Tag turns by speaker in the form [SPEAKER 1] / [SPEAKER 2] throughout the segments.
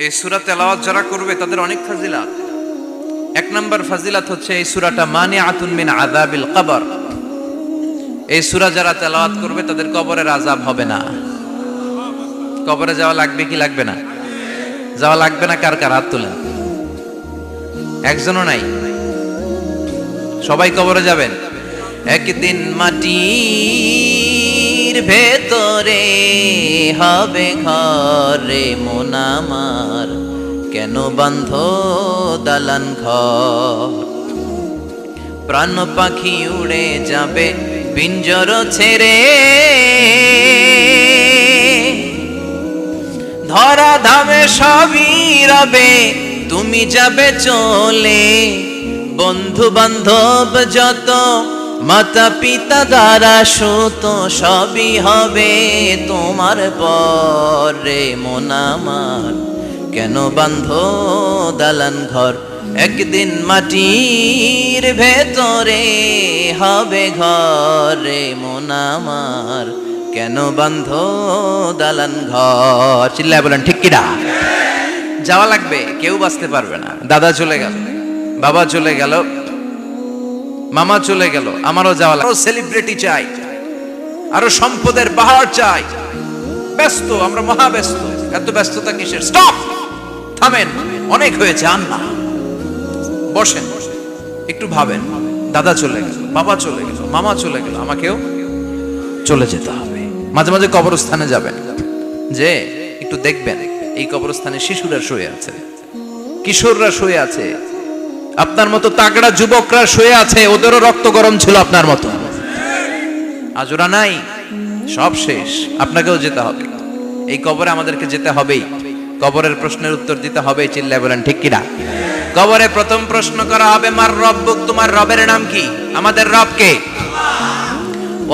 [SPEAKER 1] এই সূরা তেলাওয়াত যারা করবে তাদের অনেক ফাজিলাত। এক নাম্বার ফাজিলাত হচ্ছে এই সূরাটা মানিআতুন মিন আযাবিল কবর। এই সূরা যারা তেলাওয়াত করবে তাদের কবরের আযাব হবে না। কবরে যাওয়া লাগবে কি লাগবে না? যাওয়া লাগবে না। কার কার হাত তোলেন? একজনও নাই। সবাই কবরে যাবেন। একদিন মাটির ভেতরে হবে ঘরে মন আমার, কেন বান্ধ দালান ঘর? প্রাণ পাখি উড়ে যাবে পিঞ্জর ছেড়ে, ধরা ধামে সবই রবে তুমি যাবে চলে। বন্ধু বান্ধব যত মাতা পিতা দ্বারা সুত সবই হবে তোমার পরে মন আমার, কেন বান্ধ দালান ঘর? একদিন মাটির ভেতরে হবে ঘরে মন আমার, কেন বান্ধ দালান ঘর? চিল্লায় বলেন ঠিক কিনা? যাওয়া লাগবে, কেউ বাঁচতে পারবে না। দাদা চলে গেল, বাবা চলে গেল, মামা চলে গেল, আমারও যাওয়া লাগবে। সেলিব্রিটি চাই, আরো সম্পদের বাহার চাই। ব্যস্ত, আমরা মহা ব্যস্ত। এত ব্যস্ততা কিসের? স্টপ, থামেন, অনেক হয়েছে। আন্না বসেন, একটু ভাবেন। দাদা চলে গেল, বাবা চলে গেল, মামা চলে গেল, আমাকেও চলে যেতে হবে। মাঝে মাঝে কবরস্থানে যাবেন, যে একটু দেখবেন এই কবরস্থানে শিশুরা শুয়ে আছে, কিশোররা শুয়ে আছে, আপনার মতো তাগড়া যুবকরা শুয়ে আছে। ওদেরও রক্ত গরম ছিল আপনার মতো। আজ ওরা নাই, সব শেষ। আপনাকেও যেতে হবে। এই কবরে আমাদেরকে যেতে হবেই। কবরের প্রশ্নের উত্তর দিতে হবে। চিল্লায় বলেন ঠিক কিনা? কবরে প্রথম প্রশ্ন করা হবে, মার রব্বুক, তোমার রবের নাম কি? আমাদের রব কে?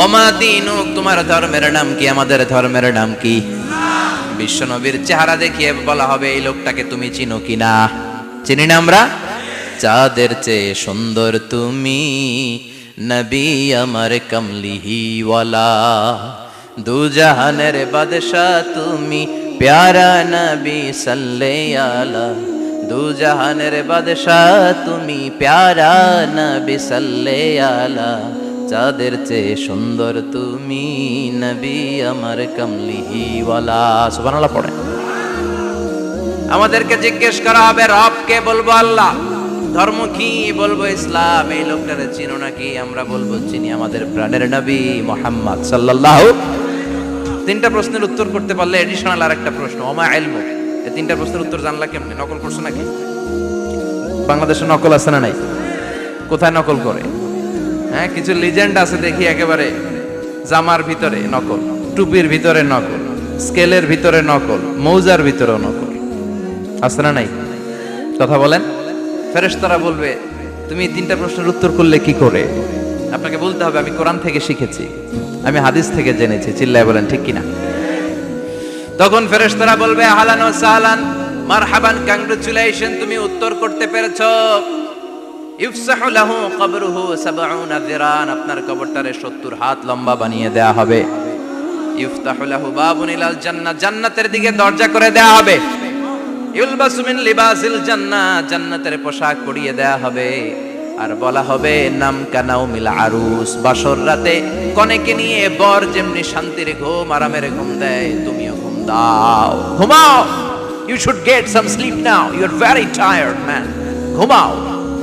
[SPEAKER 1] ওমা দীনুক, তোমার ধর্মের নাম কি? আমাদের ধর্মের নাম কি? বিশ্বনবীর চেহারা দেখিয়ে বলা হবে, এই লোকটাকে তুমি চিনো কিনা? চিনি না আমরা? চাঁদের চেয়ে সুন্দর তুমি, নবী আমার কমলিহি ওয়ালা, দু জাহানের বাদশাহ তুমি, প্যারা নবী সাল্লাল্লাহু আলা, দু জাহানের বাদশাহ তুমি, প্যারা নবী সাল্লাল্লাহু আলা, চাঁদের চেয়ে সুন্দর তুমি, নবী আমার কমলিহি ওয়ালা। সুবহানাল্লাহ পড়ে। আমাদেরকে জিজ্ঞেস করা হবে, রব কে? বলবো আল্লাহ। ধর্ম কি? বলবো ইসলাম। এই লোকটারে চিনো নাকি? আমরা বলবো চিনি, আমাদের প্রাণের নবী মুহাম্মদ সাল্লাল্লাহু। তিনটা প্রশ্নের উত্তর করতে পারলে এডিশনাল আরেকটা প্রশ্ন, ওমা ইলমু। এই তিনটা প্রশ্নের উত্তর জানলা কেমনে? নকল করছো নাকি? বাংলাদেশে নকল আছে না নাই? কোথায় নকল করে? হ্যাঁ, কিছু লিজেন্ড আছে দেখি, একেবারে জামার ভিতরে নকল, টুপির ভিতরে নকল, স্কেলের ভিতরে নকল, মৌজার ভিতরেও নকল। আছে না নাই? কথা বলেন। ফেরেশতারা বলবে, তুমি তিনটা প্রশ্নের উত্তর করলে কি করে? আপনাকে বলতে হবে, আমি কোরআন থেকে শিখেছি, আমি হাদিস থেকে জেনেছি। চিল্লায় বলেন ঠিক কিনা? তখন ফেরেশতারা বলবে, আহলান ওয়া সাহলান, মারহাবান, কংগ্রাচুলেশন, তুমি উত্তর করতে পেরেছো। ইফসাহু লাহু কবরুহু ৭০ যিরান, আপনার কবরটারে ৭০ হাত লম্বা বানিয়ে দেয়া হবে। ইফতাহু লাহু বাবুন ইলাল জান্নাহ, জান্নাতের দিকে দরজা করে দেয়া হবে। ইউলবাসু মিন লিবাসিল জান্নাহ, জান্নাতের পোশাক পরিয়ে দেয়া হবে। আর বলা হবে, নাম কানাউমিল আরুস, বাসর রাতে কনেকে নিয়ে বর যেমনি শান্তির ঘুম, আরামের ঘুম দেয়, তুমিও ঘুম দাও, ঘুমাও। You should get some sleep now, you are very tired man. ঘুমাও,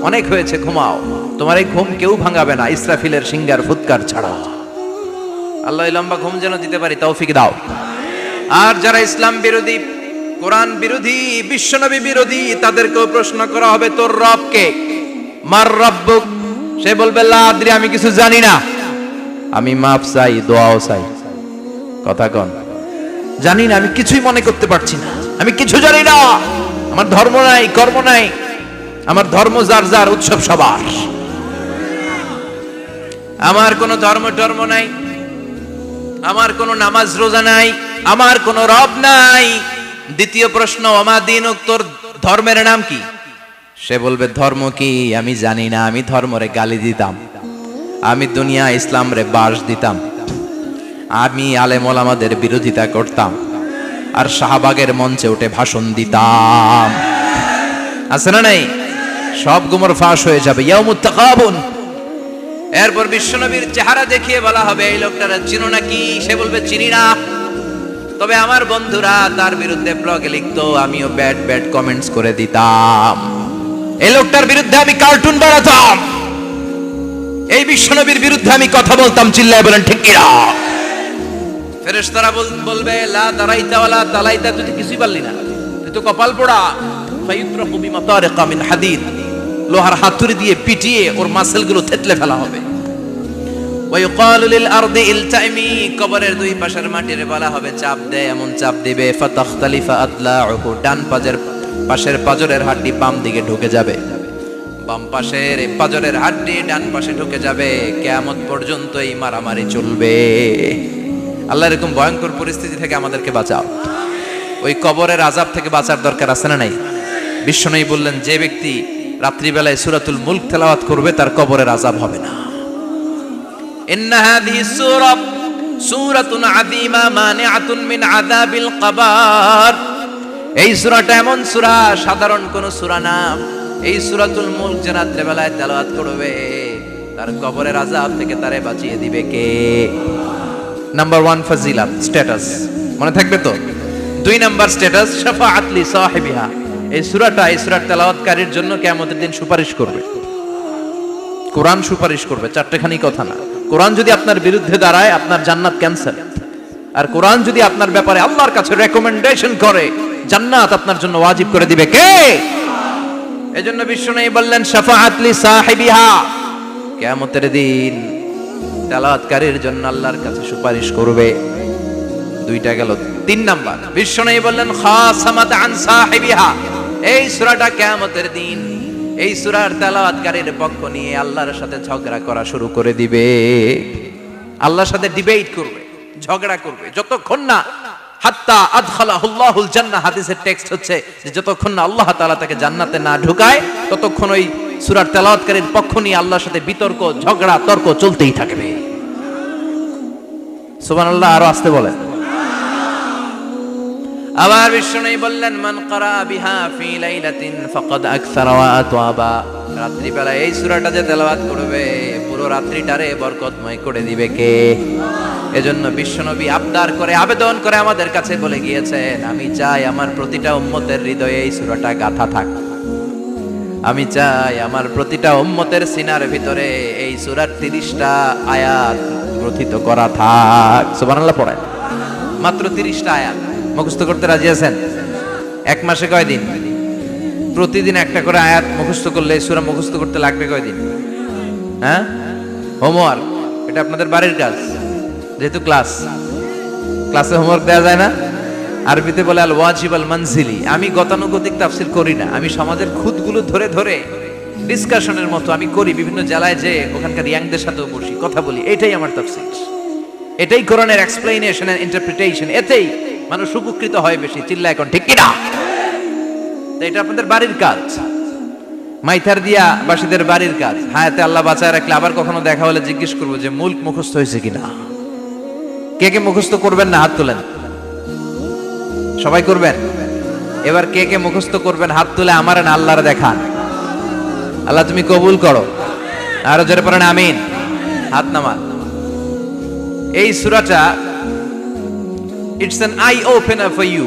[SPEAKER 1] অনেক হয়েছে, ঘুমাও। তোমার এই ঘুম কেউ ভাঙাবে না, ইসরাফিলের সিঙ্গার ফুৎকার ছাড়া। আল্লাহ লম্বা ঘুম যেন দিতে পারি, তৌফিক দাও। আর যারা ইসলাম বিরোধী, কোরআন বিরোধী, বিশ্বনবী বিরোধী, তাদেরকেও প্রশ্ন করা হবে, তোর রব কে? মার রব্বুক। সে বলবে, লা আদরি, আমি কিছু জানি না। আমি মাফ চাই, দোয়াও চাই। কথা কন, জানি না, আমি কিছুই মনে করতে পারছি না, আমি কিছু জানি না। আমার ধর্ম নাই, কর্ম নাই। আমার ধর্ম যার যার, উৎসব সবার। আমার কোনো ধর্ম টর্ম নাই, আমার কোনো নামাজ রোজা নাই, আমার কোনো রব নাই। দ্বিতীয় প্রশ্ন, ওমা দীনুক, তোর ধর্মের নাম কি? সে বলবে, ধর্ম কি? আমি জানি না, আমি ধর্মরে গালি দিতাম, আমি দুনিয়া ইসলাম রে বাস দিতাম, আমি আলেম ওলামাদের বিরোধিতা করতাম, আর শাহবাগের মঞ্চে উঠে ভাষণ দিতাম। আছে না নাই? সব গুমর ফাঁস হয়ে যাবে। ইয়াউমুত তাকাবুন। এরপর বিশ্বনবীর চেহারা দেখিয়ে বলা হবে এই লোকটারা চিনো নাকি? সে বলবে চিনি না, তবে আমার বন্ধুরা তার বিরুদ্ধে ব্লগে লিখতো, আমিও ব্যাড ব্যাড কমেন্টস করে দিতাম। এই লোকটার বিরুদ্ধে আমি কার্টুন বানাতাম, এই বিশ্বনবীর বিরুদ্ধে আমি কথা বলতাম। চিল্লায় বলেন ঠিক কিনা? ফেরেশতারা বলবে লা দারাইতা ওয়ালা তালাইতা, তুই কিছুই পারলি না, তুই তো কপাল পোড়া। ফায়ুতরাকু বিমাতারিকা মিন হাদিদ, লোহার হাতুড়ি দিয়ে পিটিয়ে ওর মাসেলগুলো থেতলে ফেলা হবে। ওয়ায়ুকালু লিল আরদি ইলতাইমি, কবরের দুই পাশের মাটির বলা হবে চাপ দে, এমন চাপ দিবে ফাতাখতালিফা আদলাউহু, ডান পাশের পাজরের হাড্ডি বাম দিকে ঢুকে যাবে, বাম পাশের পাজরের হাড্ডি ডান পাশে ঢুকে যাবে। কিয়ামত পর্যন্ত এই মারামারি চলবে। আল্লাহ এরকম ভয়ঙ্কর পরিস্থিতি থেকে আমাদেরকে বাঁচাও। ওই কবরের আযাব থেকে বাঁচার দরকার আছে না নাই? বিশ্বনবী বললেন যে ব্যক্তি রাত্রিবেলায় সূরাতুল মুলক তেলাওয়াত করবে তার কবরের আযাব হবে না। ইন্না হাযিহি সূরাতুন আযীমা মানিআতুন মিন আযাবিল কবর। এই সূরাটা এমন সূরা, সাধারণ কোন সূরা না। এই সূরাতুল মুলক যে রাত্রিবেলায় তেলাওয়াত করবে তার কবরের আযাব থেকে তারে বাঁচিয়ে দিবে কে? নাম্বার 1 ফাজিলাত, স্ট্যাটাস মনে থাকবে তো। 2 নাম্বার স্ট্যাটাস শাফাআত লি সাহিবিহা। এই সূরাটা, এই সূরার তেলাওয়াতকারীর জন্য কিয়ামতের দিন সুপারিশ করবে। কোরআন সুপারিশ করবে, চারটেখানি কথা না। কোরআন যদি আপনার বিরুদ্ধে দাঁড়ায় আপনার জান্নাত ক্যান্সেল, আর কোরআন যদি আপনার ব্যাপারে আল্লাহর কাছে রেকমেন্ডেশন করে জান্নাত আপনার জন্য ওয়াজিব করে দিবে কে? এজন্য বিশ্বনবী বললেন শাফাআত লি সাহিবিহা, কিয়ামতের দিন তেলাওয়াতকারীর জন্য আল্লাহর কাছে সুপারিশ করবে। 2টা গেল। 3 নাম্বার বিশ্বনবী বললেন খাসামাত আন সাহিবিহা। এই সূরাটা কিয়ামতের দিন এই সূরার তেলাওয়াতকারীর পক্ষ নিয়ে আল্লাহর সাথে ঝগড়া করা শুরু করে দিবে। আল্লাহর সাথে ডিবেট করবে, ঝগড়া করবে, যতক্ষণ না হাত্তা আদখালাহুল্লাহুল জান্নাহ। হাদিসের টেক্সট হচ্ছে যে যতক্ষণ না আল্লাহ তাআলা তাকে জান্নাতে না ঢুকায় ততক্ষণ ওই সূরার তেলাওয়াতকারীর পক্ষ নিয়ে আল্লাহর সাথে বিতর্ক, ঝগড়া, তর্ক চলতেই থাকবে। সুবহানাল্লাহ। আরো আস্তে বলেন। আবার বিশ্বনবী বললেন মান ক্বারা বিহা ফি লাইলাতিন ফাকাদ আকসারা ওয়া আতওয়াবা। রাত্রিবেলা এই সূরাটা যে তেলাওয়াত করবে পুরো রাত্রিটারে বরকতময় করে দিবে কে? এজন্য বিশ্বনবী আবদার করে, আবেদন করে আমাদের কাছে বলে গিয়েছেন, আমি চাই আমার প্রতিটা উম্মতের হৃদয়ে এই সূরাটা গাঁথা থাক। আমি চাই আমার প্রতিটা উম্মতের সিনার ভিতরে এই সূরার 30টা আয়াত গ্রথিত করা থাক। সুবহানাল্লাহ পড়েন। মাত্র 30টা আয়াত মুখস্থ করতে রাজি আছেন? 1 মাসে কয়দিন? প্রতিদিন একটা করে আয়াত মুখস্থ করলে সূরা মুখস্থ করতে লাগবে কয়দিন? হ্যাঁ, হোমওয়ার্ক। এটা আপনাদের বাড়ির কাজ, যেহেতু ক্লাসে হোমওয়ার্ক দেওয়া যায় না। আরবিতে বলে আল ওয়াজিব আল মানজিলি। আমি গতানুগতিক তাফসীর করি না, আমি সমাজের খুঁতগুলো ধরে ধরে ডিসকাশনের মতো আমি করি। বিভিন্ন জেলায় যে ওখানকার ইয়াংদের সাথেও বসি, কথা বলি। এটাই আমার তাফসীর, এটাই কোরআনের এক্সপ্লেনেশন এন্ড ইন্টারপ্রিটেশন। এতেই মানুষ উপকৃত হয় বেশি। চিল্লা এখন ঠিক কিনা? এটা আপনাদের বাড়ির কাজ, মাইথার দিয়া বাসীদের বাড়ির কাজ। হায়াতে আল্লাহ বাঁচায় রাখলে আবার কখনো দেখা হলে জিজ্ঞেস করবো যে মুলক মুখস্থ হয়েছে কিনা। কে কে মুখস্থ করবেন না হাত তোলেন। সবাই করবেন। এবার কে কে মুখস্থ করবেন হাত তুলে আমার না আল্লাহর দেখান। আল্লাহ তুমি কবুল করো। আরো জোরে পড়েন আমিন। হাত নামান। এই সূরাটা it's an eye opener for you.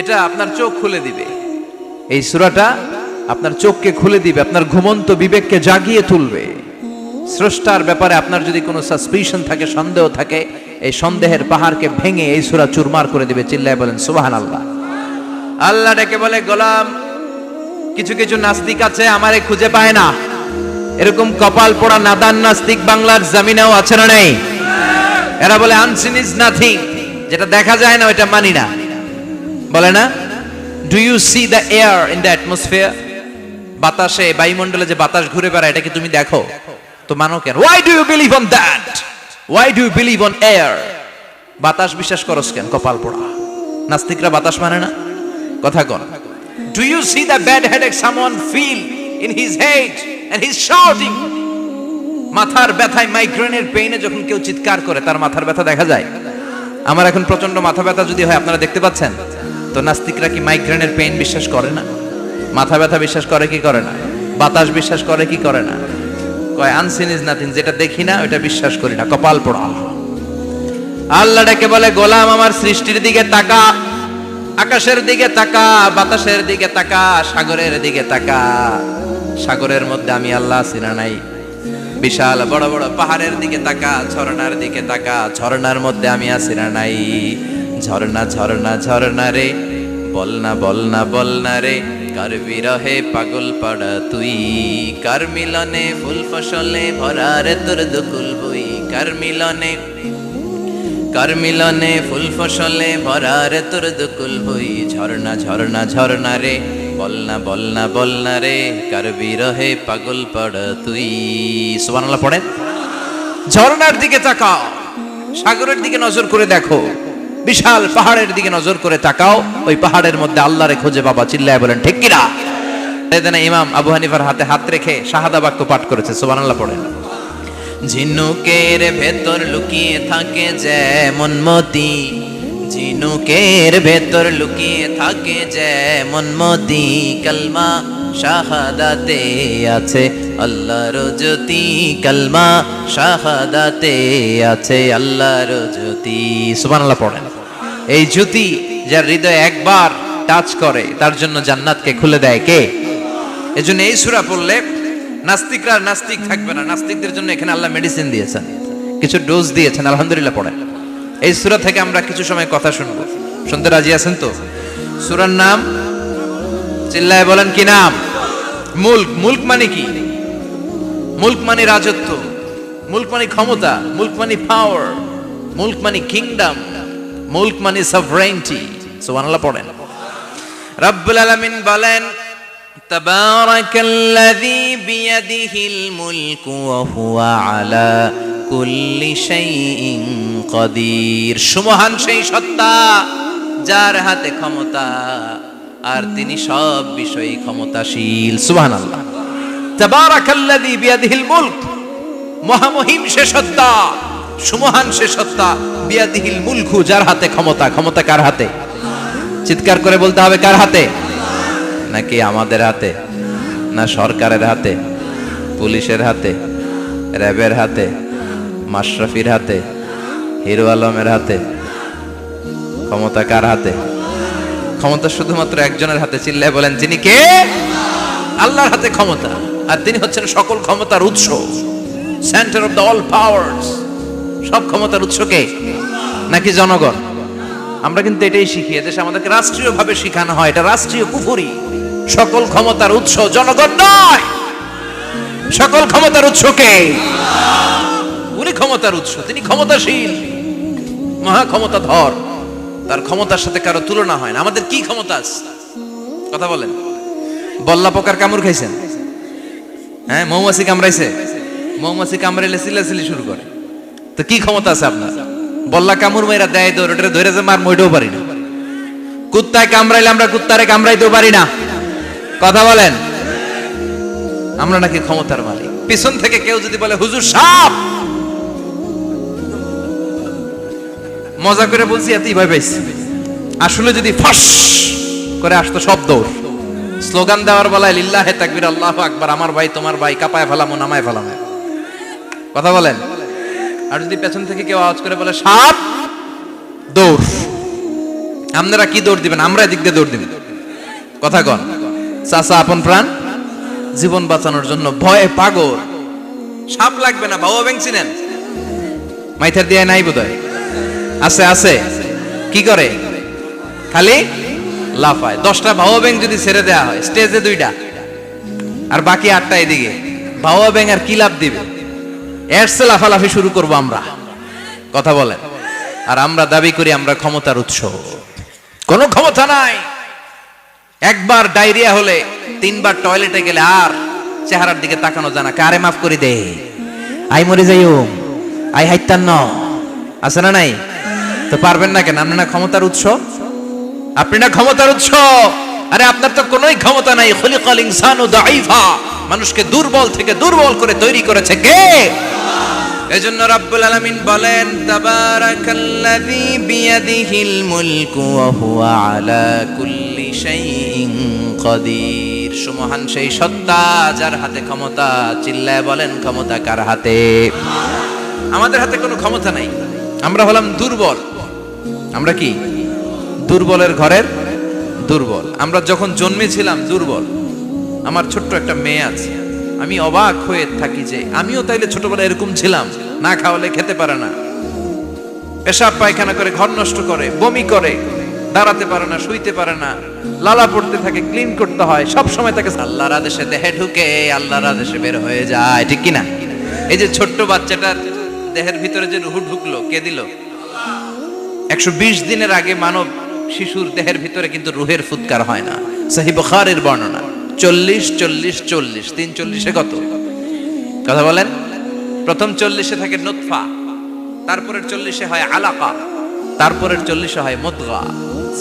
[SPEAKER 1] এটা আপনার চোখ খুলে দিবে। এই সূরাটা আপনার চোখকে খুলে দিবে, আপনার ঘুমন্ত বিবেককে জাগিয়ে তুলবে। স্রষ্টার ব্যাপারে আপনার যদি কোনো সাসপিশন থাকে, সন্দেহ থাকে, এই সন্দেহের পাহাড়কে ভেঙে এই সূরা চুরমার করে দিবে। চিল্লায় বলেন সুবহানাল্লাহ। আল্লাহ ডেকে বলে গোলাম, কিছু কিছু নাস্তিক আছে আমারে খুঁজে পায় না। এরকম কপাল পোড়া নাদান নাস্তিক বাংলার জমিনেও আছে না নেই? এরা বলে আনসিন ইজ নাথিং, যেটা দেখা যায় না ওটা মানি না, বলে না? Do you see the air in the atmosphere? বাতাসে, বায়ুমণ্ডলে যে বাতাস ঘুরে বেড়ায় এটা কি তুমি দেখো? তো মানো কেন? Why do you believe on that? Why do you believe on air? বাতাস বিশ্বাস করস কেন? কপাল পোড়া নাস্তিকরা বাতাস মানে না। কথা কন। Do you see the bad headache someone feel in his head and he is shouting? মাথার ব্যথায়, মাইগ্রেনের পেইনে যখন কেউ চিৎকার করে তার মাথার ব্যথা দেখা যায়? আমার এখন প্রচন্ড মাথা ব্যথা যদি হয়, আপনারা দেখতে পাচ্ছেন তো, নাস্তিকরা কি মাইগ্রেনের পেইন বিশ্বাস করে না? মাথা ব্যথা বিশ্বাস করে কি করে না? বাতাস বিশ্বাস করে কি করে না? কয় আনসিন ইজ নাথিং, যেটা দেখি না ওটা বিশ্বাস করি না, কপাল পোড়া। আল্লাহ ডেকে বলে, গোলাম আমার সৃষ্টির দিকে তাকা, আকাশের দিকে তাকা, বাতাসের দিকে তাকা, সাগরের দিকে তাকা। সাগরের মধ্যে আমি আল্লাহ আছি না নাই? বিশাল বড় বড় পাহাড়ের দিকে তাকা, ঝর্ণার দিকে তাকা, ঝর্ণার মধ্যে আমি আছি না নাই? ঝর্ণা ঝর্ণা ঝর্ণা রে, বলনা বলনা বলনা রে, কার বিরহে পাগল পাড়া তুই, কার মিলনে ফুল ফসলে ভরা রে তোর দুকুল বই, কার মিলনে, কার মিলনে ফুল ফসলে ভরা রে তোর দুকুল বই। ঝর্ণা ঝর্ণা ঝর্ণা রে, বলনা বলনা বলনা রে, কার বিরহে পাগল পাড়া তুই। সুবহানাল্লাহ পড়েন। ঝর্ণার দিকে তাকাও, সাগরের দিকে নজর করে দেখো, বিশাল পাহাড়ের দিকে নজর করে তাকাও, ওই পাহাড়ের মধ্যে আল্লাহরে খুঁজে পাবা। চিল্লায় বলেন ঠিক কিনা? ইমাম আবু হানিফার হাতে হাত রেখে শাহাদা বাক্য পাঠ করেছে। সুবহানাল্লাহ পড়েন। ঝিনুকের ভেতর লুকিয়ে থাকে যেমন মতি, ঝিনুকের ভেতর লুকিয়ে থাকে যেমন মতি, কালমা শাহাদাতে আছে আল্লাহর জ্যোতি, কালমা শাহাদাতে আছে আল্লাহর জ্যোতি। সুবহানাল্লাহ পড়েন। এই জ্যোতি যার হৃদয়ে একবার টাচ করে তার জন্য জান্নাতকে খুলে দেয় কে? এজন্য এই সূরা পড়লে নাস্তিকরা নাস্তিক থাকবে না। নাস্তিকদের জন্য এখানে আল্লাহ মেডিসিন দিয়েছেন, কিছু ডোজ দিয়েছেন। আলহামদুলিল্লাহ পড়েন। এই সূরা থেকে আমরা কিছু সময় কথা শুনবো, শুনতে রাজি আছেন তো? সূরার নাম চিল্লায় বলেন কি নাম? মুলক। মুলক মানে কি? মুলক মানে রাজত্ব, মুলক মানে ক্ষমতা, মুলক মানে পাওয়ার, মুলক মানে কিংডম, মুলক মানে সভরেইনটি। সুবহানাল্লাহ পড়েন। রব্বুল আলামিন বলেন, তাবারাকাল্লাযী বিয়াদিহিল মুলকু ওয়া হুয়া আলা কুল্লি শাইইন কাদির। সুমহান সেই সত্তা যার হাতে ক্ষমতা, আর তিনি সব বিষয়ে ক্ষমতাশীল। সুবহানাল্লাহ। তাবারাকাল্লাযী বিয়াদিহিল মুলক, মহামহিম সে সত্তা, সুমহান সে সত্তা, বিয়াদিহিল মুলকু, যার হাতে ক্ষমতা। ক্ষমতা কার হাতে? চিৎকার করে বলতে হবে, কার হাতে? নাকি আমাদের হাতে? না সরকারের হাতে, পুলিশের হাতে, র্যাবের হাতে, মাশরাফির হাতে, হিরো আলমের হাতে? ক্ষমতা কার হাতে? ক্ষমতা শুধুমাত্র একজনের হাতে। চিল্লায় বলেন তিনি কে? আল্লাহর হাতে ক্ষমতা, আর তিনি হচ্ছেন সকল ক্ষমতার উৎস, centre of the all powers. সব ক্ষমতার উৎস কে? নাকি জনগণ? আমরা কিন্তু এটাই শিখি, এদেশে আমাদেরকে রাষ্ট্রীয়ভাবে শিখানো হয়, এটা রাষ্ট্রীয় কুফরি। সকল ক্ষমতার উৎস জনগণ নয়, সকল ক্ষমতার উৎস কে? উনি ক্ষমতার উৎস, তিনি ক্ষমতাশীল, মহা ক্ষমতাধর, তার ক্ষমতার সাথে কারো তুলনা হয় না। আমাদের কি ক্ষমতা আছে? কথা বলেন। বল্লা পোকার কামড় খাইছেন? হ্যাঁ, মৌমাছি কামড়াইছে? মৌমাছি কামড়াইলে চিল্লাচিল্লি শুরু করে, তো কি ক্ষমতা আছে আপনার? বল্লা কামড় মেয়েরা দেয় দৌড়, ওটা ধরে যে মার মইটাও পারি না। কুত্তায় কামড়াইলে আমরা কুত্তারে কামড়াইতেও পারি না। কথা বলেন। আমরা নাকি ক্ষমতার মালিক। পিছন থেকে কেউ যদি বলে হুজুর সাপ, মজা করে বলছি, এতই ভয় পাইছি। আসলে যদি ফাঁস করে আসতো সব দৌড়। স্লোগান দেওয়ার বেলায় লিল্লাহে তাকবীর, আল্লাহু আকবার, আমার ভাই তোমার ভাই, কাপায় ফেলামো নামায় ফেলামো। কথা বলেন। আর যদি পেছন থেকে কেউ আওয়াজ করে বলে সাপ, দৌড়। আপনারা কি দৌড় দিবেন? আমরা এদিক দিয়ে দৌড় দিবেন। কথা কন। চাচা আপন প্রাণ জীবন বাঁচানোর জন্য ভয়ে পাগল। সাপ লাগবে না, ভাও ব্যাং চিনেন? মাইথার দিয়ে নাই বোধহয়। আছে আছে। কি করে? খালি লাফায়। 10টা ভাও ব্যাং যদি ছেড়ে দেওয়া হয় স্টেজে 2টা, আর বাকি 8টা এদিকে, ভাও ব্যাং আর কি লাভ দিবে? এরসে লাফালাফি শুরু করবো আমরা। কথা বলেন। আর আমরা দাবি করি আমরা ক্ষমতার উৎস। কোনো ক্ষমতা নাই। একবার ডায়রিয়া হলে 3বার টয়লেটে গেলে আর চেহারার দিকে তাকানো যায় না। কারে মাফ করে দে, আই মরে যাইও, আই হাইতান ন, আছে না নাই? তো পারবেন না কেন? আপনি না ক্ষমতার উৎস, আপনি না ক্ষমতার উৎস। আরে আপনার তো কোনোই ক্ষমতা নাই। খুলিকাল ইনসানু দাঈফা, মানুষকে দুর্বল থেকে দুর্বল করে তৈরি করেছে কে? এজন্য রাব্বুল আলামিন বলেন তাবারাকাল্লাযী বিয়াদিহিল মুলকু ওয়া হুয়া আলা কুল্লি শাইইন কাদির। সুমহান সেই সত্তা যার হাতে ক্ষমতা। চিল্লায় বলেন ক্ষমতা কার হাতে? আমাদের হাতে কোনো ক্ষমতা নাই। আমরা হলাম দুর্বল। আমরা কি? দুর্বলের ঘরের দুর্বল। আমরা যখন জন্মেছিলাম দুর্বল। আমার ছোট্ট একটা মেয়ে আছে, আমি অবাক হয়ে থাকি যে আমিও তাইলে ছোটবেলায় এরকম ছিলাম, না খাওয়ালে খেতে পারে না, পেশাব পায়খানা করে, ঘর নষ্ট করে, বমি করে, দাঁড়াতে পারে না, শুইতে পারে না, লালা পড়তে থাকে, ক্লিন করতে হয়, সব সময় তাকে আল্লাহর আদেশে দেহে ঢুকে, আল্লাহর আদেশে বের হয়ে যায়, ঠিক কিনা? এই যে ছোট্ট বাচ্চাটার দেহের ভিতরে যে রুহ ঢুকলো, কে দিল? 120 দিনের আগে মানব শিশুর দেহের ভিতরে কিন্তু রুহের ফুৎকার হয় না। সহিহ বুখারীর বর্ণনা 40 40 40 340 কত কথা বলেন? প্রথম 40 থাকে নুতফা, তারপরের 40 হয় আলাকা, তারপরের 40 হয় মুদগা,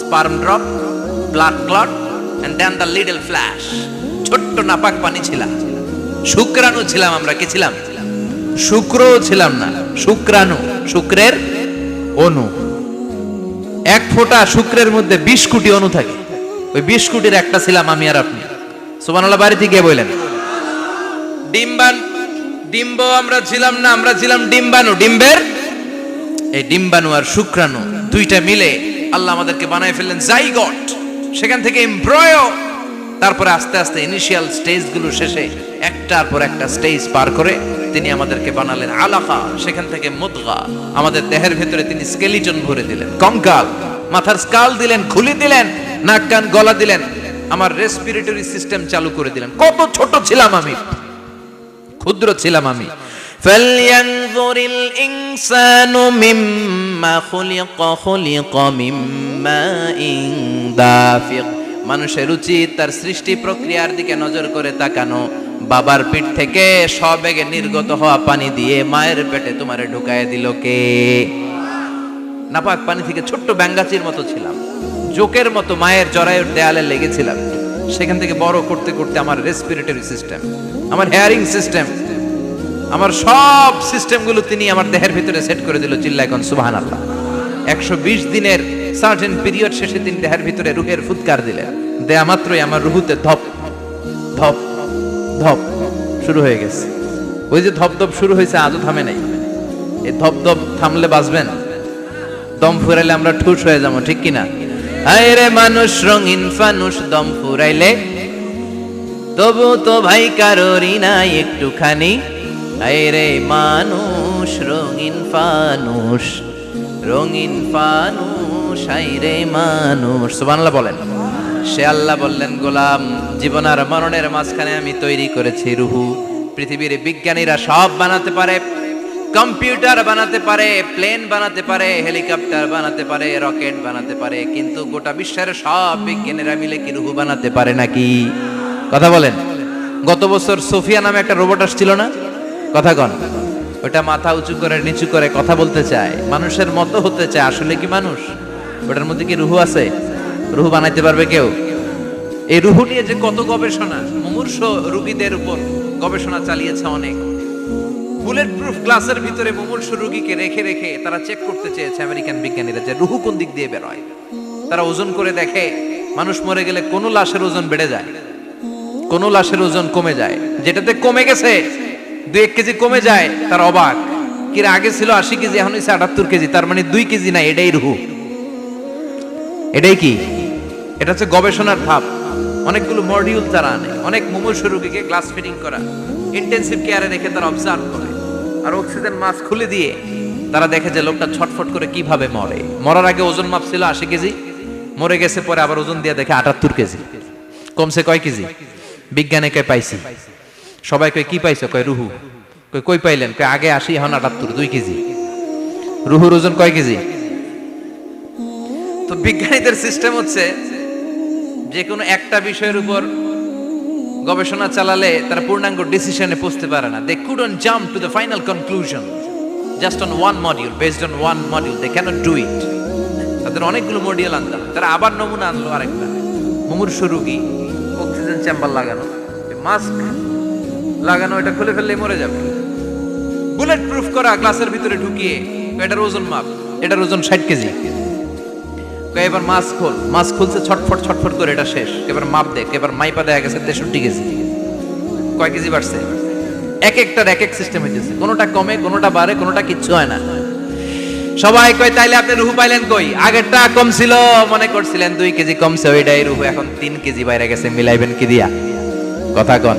[SPEAKER 1] sperm drop, blood clot and then the little flesh. ছোট্ট নাপাক পানি ছিলাম, শুক্রাণু ছিলাম আমরা। কি ছিলাম? শুক্রও ছিলাম না, শুক্রাণু, শুক্রের অণু। এক ফোঁটা শুক্রের মধ্যে 20 কোটি অণু থাকে। ওই 20 কোটির একটা ছিলাম আমি আর আপনি। সুবহানাল্লাহ বাড়িতে গিয়ে বললেন। ডিম্ব আমরা ছিলাম না, আমরা ছিলাম ডিম্বাণু। ডিম্বের এই ডিম্বাণু আর শুক্রাণু দুইটা মিলে আল্লাহ আমাদেরকে বানায় ফেললেন জাইগট, সেখান থেকে এমব্রয়ো, তারপরে আস্তে আস্তে ইনিশিয়াল স্টেজগুলো শেষে একটার পর একটা স্টেজ পার করে তিনি আমাদেরকে বানালেন আলাকা, সেখান থেকে মুদগা। আমাদের দেহের ভেতরে তিনি স্কেলিটন ভরে দিলেন, কঙ্কাল, মাথার স্কাল দিলেন, খুলি দিলেন, নাক কান গলা দিলেন, আমার রেসপিরেটরি সিস্টেম চালু করে দিলেন। কত ছোট ছিলাম আমি, ক্ষুদ্র ছিলাম আমি। ফালয়ানজুরিল ইনসানু মিম্মা খুলিকা, খুলিকা মিম্মাইন দাফিক। মানুষের উচিত তার সৃষ্টি প্রক্রিয়ার দিকে নজর করে তাকানো। বাবার পিঠ থেকে সবেগে নির্গত হওয়া পানি দিয়ে মায়ের পেটে তোমারে ঢুকায় দিল কে? নাপাক পানি থেকে ছোট্ট ব্যাঙ্গাচির মতো ছিলাম, জোকের মতো মায়ের জরায়ুর দেয়ালে লেগেছিলাম। সেখান থেকে বড় করতে করতে আমার রেসপিরেটরি সিস্টেম, আমার হেয়ারিং সিস্টেম, আমার সব সিস্টেমগুলো তিনি আমার দেহের ভিতরে সেট করে দিল। চিল্লায় কোন সুবহানাল্লাহ। 120 দিনের সার্টেন পিরিয়ড শেষে তিনি দেহের ভিতরে রুহের ফুৎকার দিলেন। দেয়া মাত্রই আমার রুহুতে ধপ ধপ ধপ শুরু হয়ে গেছে। ওই যে ধপ ধপ শুরু হয়েছে, আজও থামে নাই। এই ধপ ধপ থামলে বাঁচবেন? দম ফুরাইলে আমরা ঠুস হয়ে যাবো, ঠিক কিনা? আয় রে মানুষ রঙিন ফানুষ, দম ফুরাইলে তবু তো ভাই কারোরই নাই একটুখানি। আয় রে মানুষ রঙিন ফানুষ, রঙিন ফানুষ, আয় রে মানুষ। সুবহানাল্লাহ বলেন। সে আল্লাহ বললেন, গোলাম, জীবন আর মরণের মাঝখানে আমি তৈরি করেছি রুহু। পৃথিবীর বিজ্ঞানীরা সব বানাতে পারে, কম্পিউটার বানাতে পারে, প্লেন বানাতে পারে, হেলিকপ্টার বানাতে পারে, রকেট বানাতে পারে, কিন্তু গোটা বিশ্বের সব বিজ্ঞানীরা মিলে কি রুহু বানাতে পারে নাকি? কথা বলেন। গত বছর সোফিয়া নামে একটা রোবট আসছিল না? কথা কন। ওটা মাথা উঁচু করে নিচু করে কথা বলতে চায়, মানুষের মতো হতে চায়। আসলে কি মানুষ? ওটার মধ্যে কি রুহু আছে? রুহু বানাইতে পারবে কেউ? এই রুহু নিয়ে যে কত গবেষণা, মুমূর্ষ রোগীদের উপর গবেষণা চালিয়েছে অনেক। বুলেট প্রুফ গ্লাসের ভিতরে মুমূর্ষ রোগীকে রেখে রেখে তারা চেক করতে চেয়েছে আমেরিকান বিজ্ঞানীরা যে রুহু কোন দিক দিয়ে বের হয়। তারা ওজন করে দেখে মানুষ মরে গেলে কোন লাশের ওজন বেড়ে যায়, কোন লাশের ওজন কমে যায়। যেটাতে কমে গেছে 2-1 কেজি কমে যায়, তার অবাক। কি আগে ছিল 80 কেজি, এখন হয়েছে 78 কেজি, তার মানে 2 কেজি না, এটাই রুহু। এটাই কি? এটা হচ্ছে গবেষণার ধাপ। অনেকগুলো মডিউল তারা আনে, অনেক মুমূর্ষ রোগীকে গ্লাস ফিটিং করা, ইন্টেনসিভ কেয়ারে রেখে তারা অবজার্ভ করে, আর অক্সিজেন মাস্ক খুলে দিয়ে তারা দেখে যে লোকটা ছটফট করে কিভাবে মরে। মরার আগে ওজন মাপ ছিল 80 কেজি, মরে গেছে পরে আবার ওজন দিয়ে দেখে 78 কেজি। কমছে কয় কেজি? বিজ্ঞানে কয় পাইছি। সবাই কয় কি পাইছো? কয় রুহু। কই পাইলেন? কয় আগে 80, এখন 78, 2 কেজি। রুহুর ওজন কয় কেজি? তো বিজ্ঞানীদের সিস্টেম হচ্ছে যে কোনো একটা বিষয়ের উপর গবেষণা চালালে তারা পূর্ণাঙ্গ ডিসিশনে পৌঁছতে পারে না। They couldn't jump to the final conclusion just on one module, based on one module. They cannot do it. তাদের অনেকগুলো মডিউল আনতে হবে। তারা আবার নমুনা আনলো আরেকটা। মুমূর্ষ রোগী, অক্সিজেন চেম্বার লাগানো, মাস্ক লাগানো, এটা খুলে ফেললেই মরে যাবে। বুলেট প্রুফ করা গ্লাসের ভিতরে ঢুকিয়ে এটার ওজন মাপ, এটার ওজন 60 কেজি। এবার মাছ খুলছে ছটফট ছটফট করে, এটা শেষ। এবার মাপ দেখ, এবার মাইপা দেখা গেছে 63 কেজি। কয় কেজি বাড়ছে? এক একটার এক এক সিস্টেম হইতেছে, কোনোটা কমে, কোনোটা বাড়ে, কোনোটা কিচ্ছু হয় না। সবাই কয় তাইলে আপনি রুহু পাইলেন কই? আগেরটা কম ছিল, মনে করছিলেন 2 কেজি কমছে, ওইটাই রুহু, এখন 3 কেজি বাইরে গেছে, মিলাইবেন কি দিয়া? কথা কন।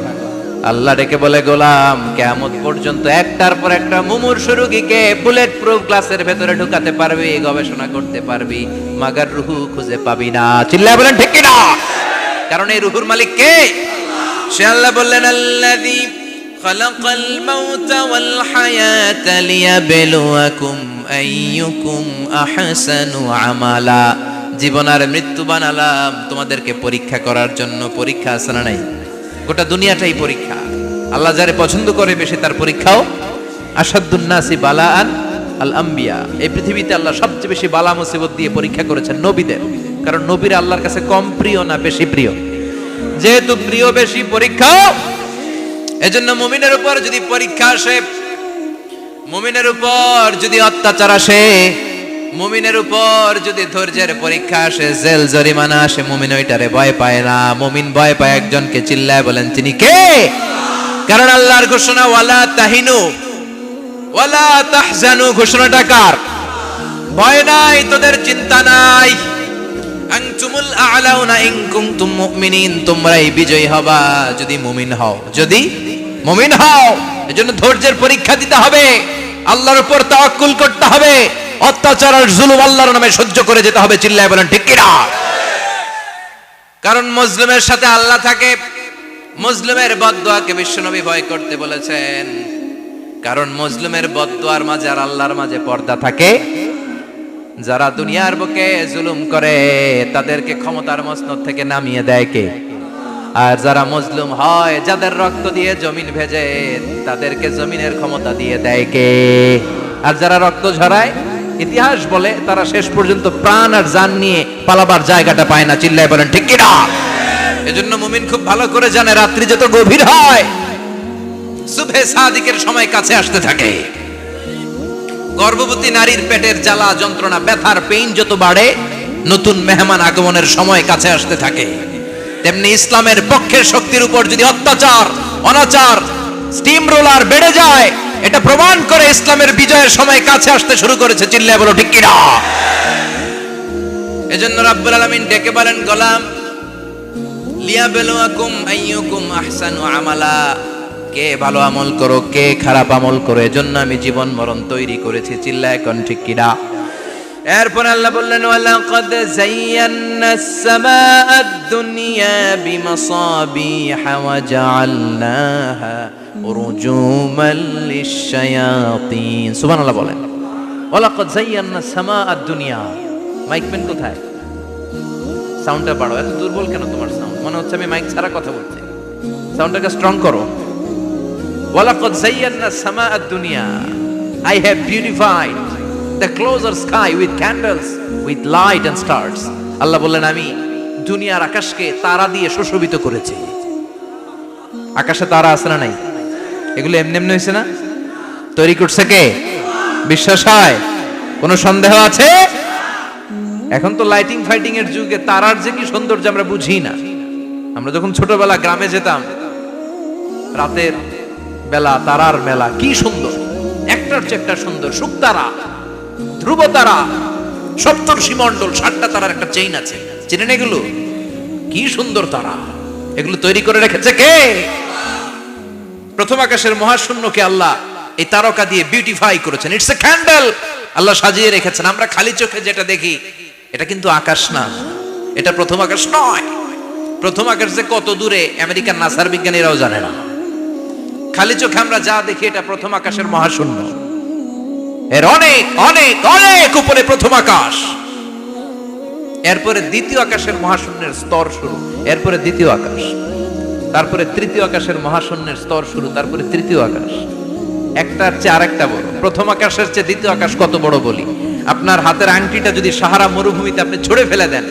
[SPEAKER 1] আল্লাহ ডেকে বলে, গোলাম কিয়ামত পর্যন্ত একটার পর একটা মুমূর্ষু রোগীকে বুলেট প্রুফ গ্লাসের ভেতরে ঢুকাতে পারবি, গবেষণা করতে পারবি, মাগার রুহু খুঁজে পাবি না। চিল্লায় বলেন ঠিক কি না? কারণ এই রুহুর মালিক কে? সে আল্লাহ বললেন, আল্লাযী খালাকাল মাউতা ওয়াল হায়াতা লিয়াবলুয়াকুম আইয়ুকুম আহসানু আমালা। জীবন আর মৃত্যু বানালাম তোমাদেরকে পরীক্ষা করার জন্য। পরীক্ষা আছে না নাই? গোটা দুনিয়াটাই পরীক্ষা। আল্লাহ যারে পছন্দ করে বেশি তার পরীক্ষাও। আসাদুন নাসি বালাআন আল আম্বিয়া। এই পৃথিবীতে আল্লাহ সবচেয়ে বেশি বালা মুসিবত দিয়ে পরীক্ষা করেছেন নবীদের। কারণ নবীরা আল্লাহর কাছে কম প্রিয় না বেশি প্রিয়? যেহেতু প্রিয় বেশি, পরীক্ষাও। এজন্য মুমিনের উপর যদি পরীক্ষা আসে, মুমিনের উপর যদি অত্যাচার আসে, মুমিনের উপর যদি ধৈর্যের পরীক্ষা আসে, জেল জরিমানা আসে, মুমিন ওইটারে ভয় পায় না। মুমিন ভয় পায় একজনকে। চিল্লায় বলেন তিনি কে? কারণ আল্লাহর ঘোষণা, ওয়ালা তাহিনু ওয়ালা তাহজানু। ঘোষণাটা কার? ভয় নাই, তোদের চিন্তা নাই। আনতুমুল আ'লাউনা ইন কুনতুম মুমিনিন। তোমরাই বিজয়ী হবা যদি মুমিন হও, যদি মুমিন হও। এজন্য ধৈর্যের পরীক্ষা দিতে হবে, আল্লাহর উপর তাওয়াক্কুল করতে হবে, অত্যাচার আর জুলুম আল্লাহর নামে সহ্য করে যেতে হবে। চিল্লায় বলেন ঠিক কি না? কারণ মুসলিমের সাথে আল্লাহ থাকে। মুসলিমের বদদুয়াকে বিশ্বনবী ভয় করতে বলেছেন। কারণ মুসলিমের বদদুয়ার মাঝে আর আল্লাহর মাঝে পর্দা থাকে। যারা দুনিয়ার বুকে জুলুম করে তাদেরকে ক্ষমতার মসনদ থেকে নামিয়ে দেয় কে? আর যারা মজলুম হয়, যাদের রক্ত দিয়ে জমিন ভেজে, তাদেরকে জমিনের ক্ষমতা দিয়ে দেয় কে? আর যারা রক্ত ঝরায়, ইতিহাস বলে তারা শেষ পর্যন্ত প্রাণ আর জান নিয়ে পালাবার জায়গাটা পায় না। চিল্লায় বলেন ঠিক কি না? এজন্য মুমিন খুব ভালো করে জানে, রাত্রি যত গভীর হয়, সুবহে সাদিকের সময় কাছে আসতে থাকে। গর্ভবতী নারীর পেটের জ্বালা যন্ত্রণা, ব্যথার পেইন যত বাড়ে, নতুন মেহমান আগমনের সময় কাছে আসতে থাকে। তেমনি ইসলামের পক্ষের শক্তির উপর যদি অত্যাচার, অনাচার, স্টিম রোলার বেড়ে যায়, এটা প্রমাণ করে ইসলামের বিজয়ের সময় কাছে আসতে শুরু করেছে। চিল্লায় বলো ঠিক কি না? এজন্য রাব্বুল আলামিন ডেকে বলেন, গোলাম লিয়াবলুয়াকুম আইয়ুকুম আহসানু আমালা। কে ভালো আমল করো, কে খারাপ আমল করো, এজন্য আমি জীবন মরণ তৈরি করেছি। চিল্লায় কোন ঠিক কি না? এরপর আল্লাহ বললেন, ওয়ালাকাদ যায়্যানাস সামাআদ দুনিয়া বিমাসাবিহা ওয়া জাআলনাহা রুজুমান লিশ-শায়াতিন। সুবহানাল্লাহ বলেন। ওয়ালাকাদ যায়্যানাস সামাআদ দুনিয়া। মাইকম্যান কোথায়? সাউন্ডটা বাড়াও। এত দুর্বল কেন তোমার সাউন্ড? মনে হচ্ছে আমি মাইক ছাড়া কথা বলছি। সাউন্ডটাকে স্ট্রং করো। ওয়ালাকাদ যায়্যানাস সামাআদ দুনিয়া। I have beautified the closer sky with candles, with light and stars. আল্লাহ বললেন, আমি দুনিয়ার আকাশকে তারা দিয়ে সুশোভিত করেছি। আকাশে তারা আছে না নাই? এগুলো এমনি এমনি হয়েছে না? তৈরি করছে কে? বিশ্বাস হয়? কোনো সন্দেহ আছে? এখন তো লাইটিং ফাইটিং এর যুগে তারার যে কি সৌন্দর্য আমরা বুঝি না। আমরা যখন ছোটবেলা গ্রামে যেতাম, রাতের বেলা তারার মেলা, কি সুন্দর, একটার চেয়ে একটা সুন্দর। শুকতারা, ধ্রুব তারা, সপ্তর্ষি মণ্ডল, 7টা তারার একটা চেইন আছে, চেনেন এগুলো? কি সুন্দর তারা! এগুলো তৈরি করে রেখেছে কে? প্রথম আকাশের মহাশূন্যকে আল্লাহ এই তারকা দিয়ে বিউটিফাই করেছেন। It's a candle. আল্লাহ সাজিয়ে রেখেছেন। আমরা খালি চোখে যেটা দেখি এটা কিন্তু আকাশ না, এটা প্রথম আকাশ নয়। প্রথম আকাশ যে কত দূরে আমেরিকার নাসার বিজ্ঞানীরাও জানে না। খালি চোখে আমরা যা দেখি এটা প্রথম আকাশের মহাশূন্য। এর অনেক অনেক অনেক উপরে প্রথম আকাশ। এরপরে দ্বিতীয় আকাশের মহাশূন্যের স্তর শুরু, এরপরে দ্বিতীয় আকাশ, তারপরে তৃতীয় আকাশের মহাশূন্যের স্তর শুরু, তারপরে তৃতীয় আকাশ। একটার চেয়ে আরেকটা বড়। প্রথম আকাশের চেয়ে দ্বিতীয় আকাশ কত বড় বলি? আপনার হাতের আংটিটা যদি সাহারা মরুভূমিতে আপনি ছড়ে ফেলে দেন,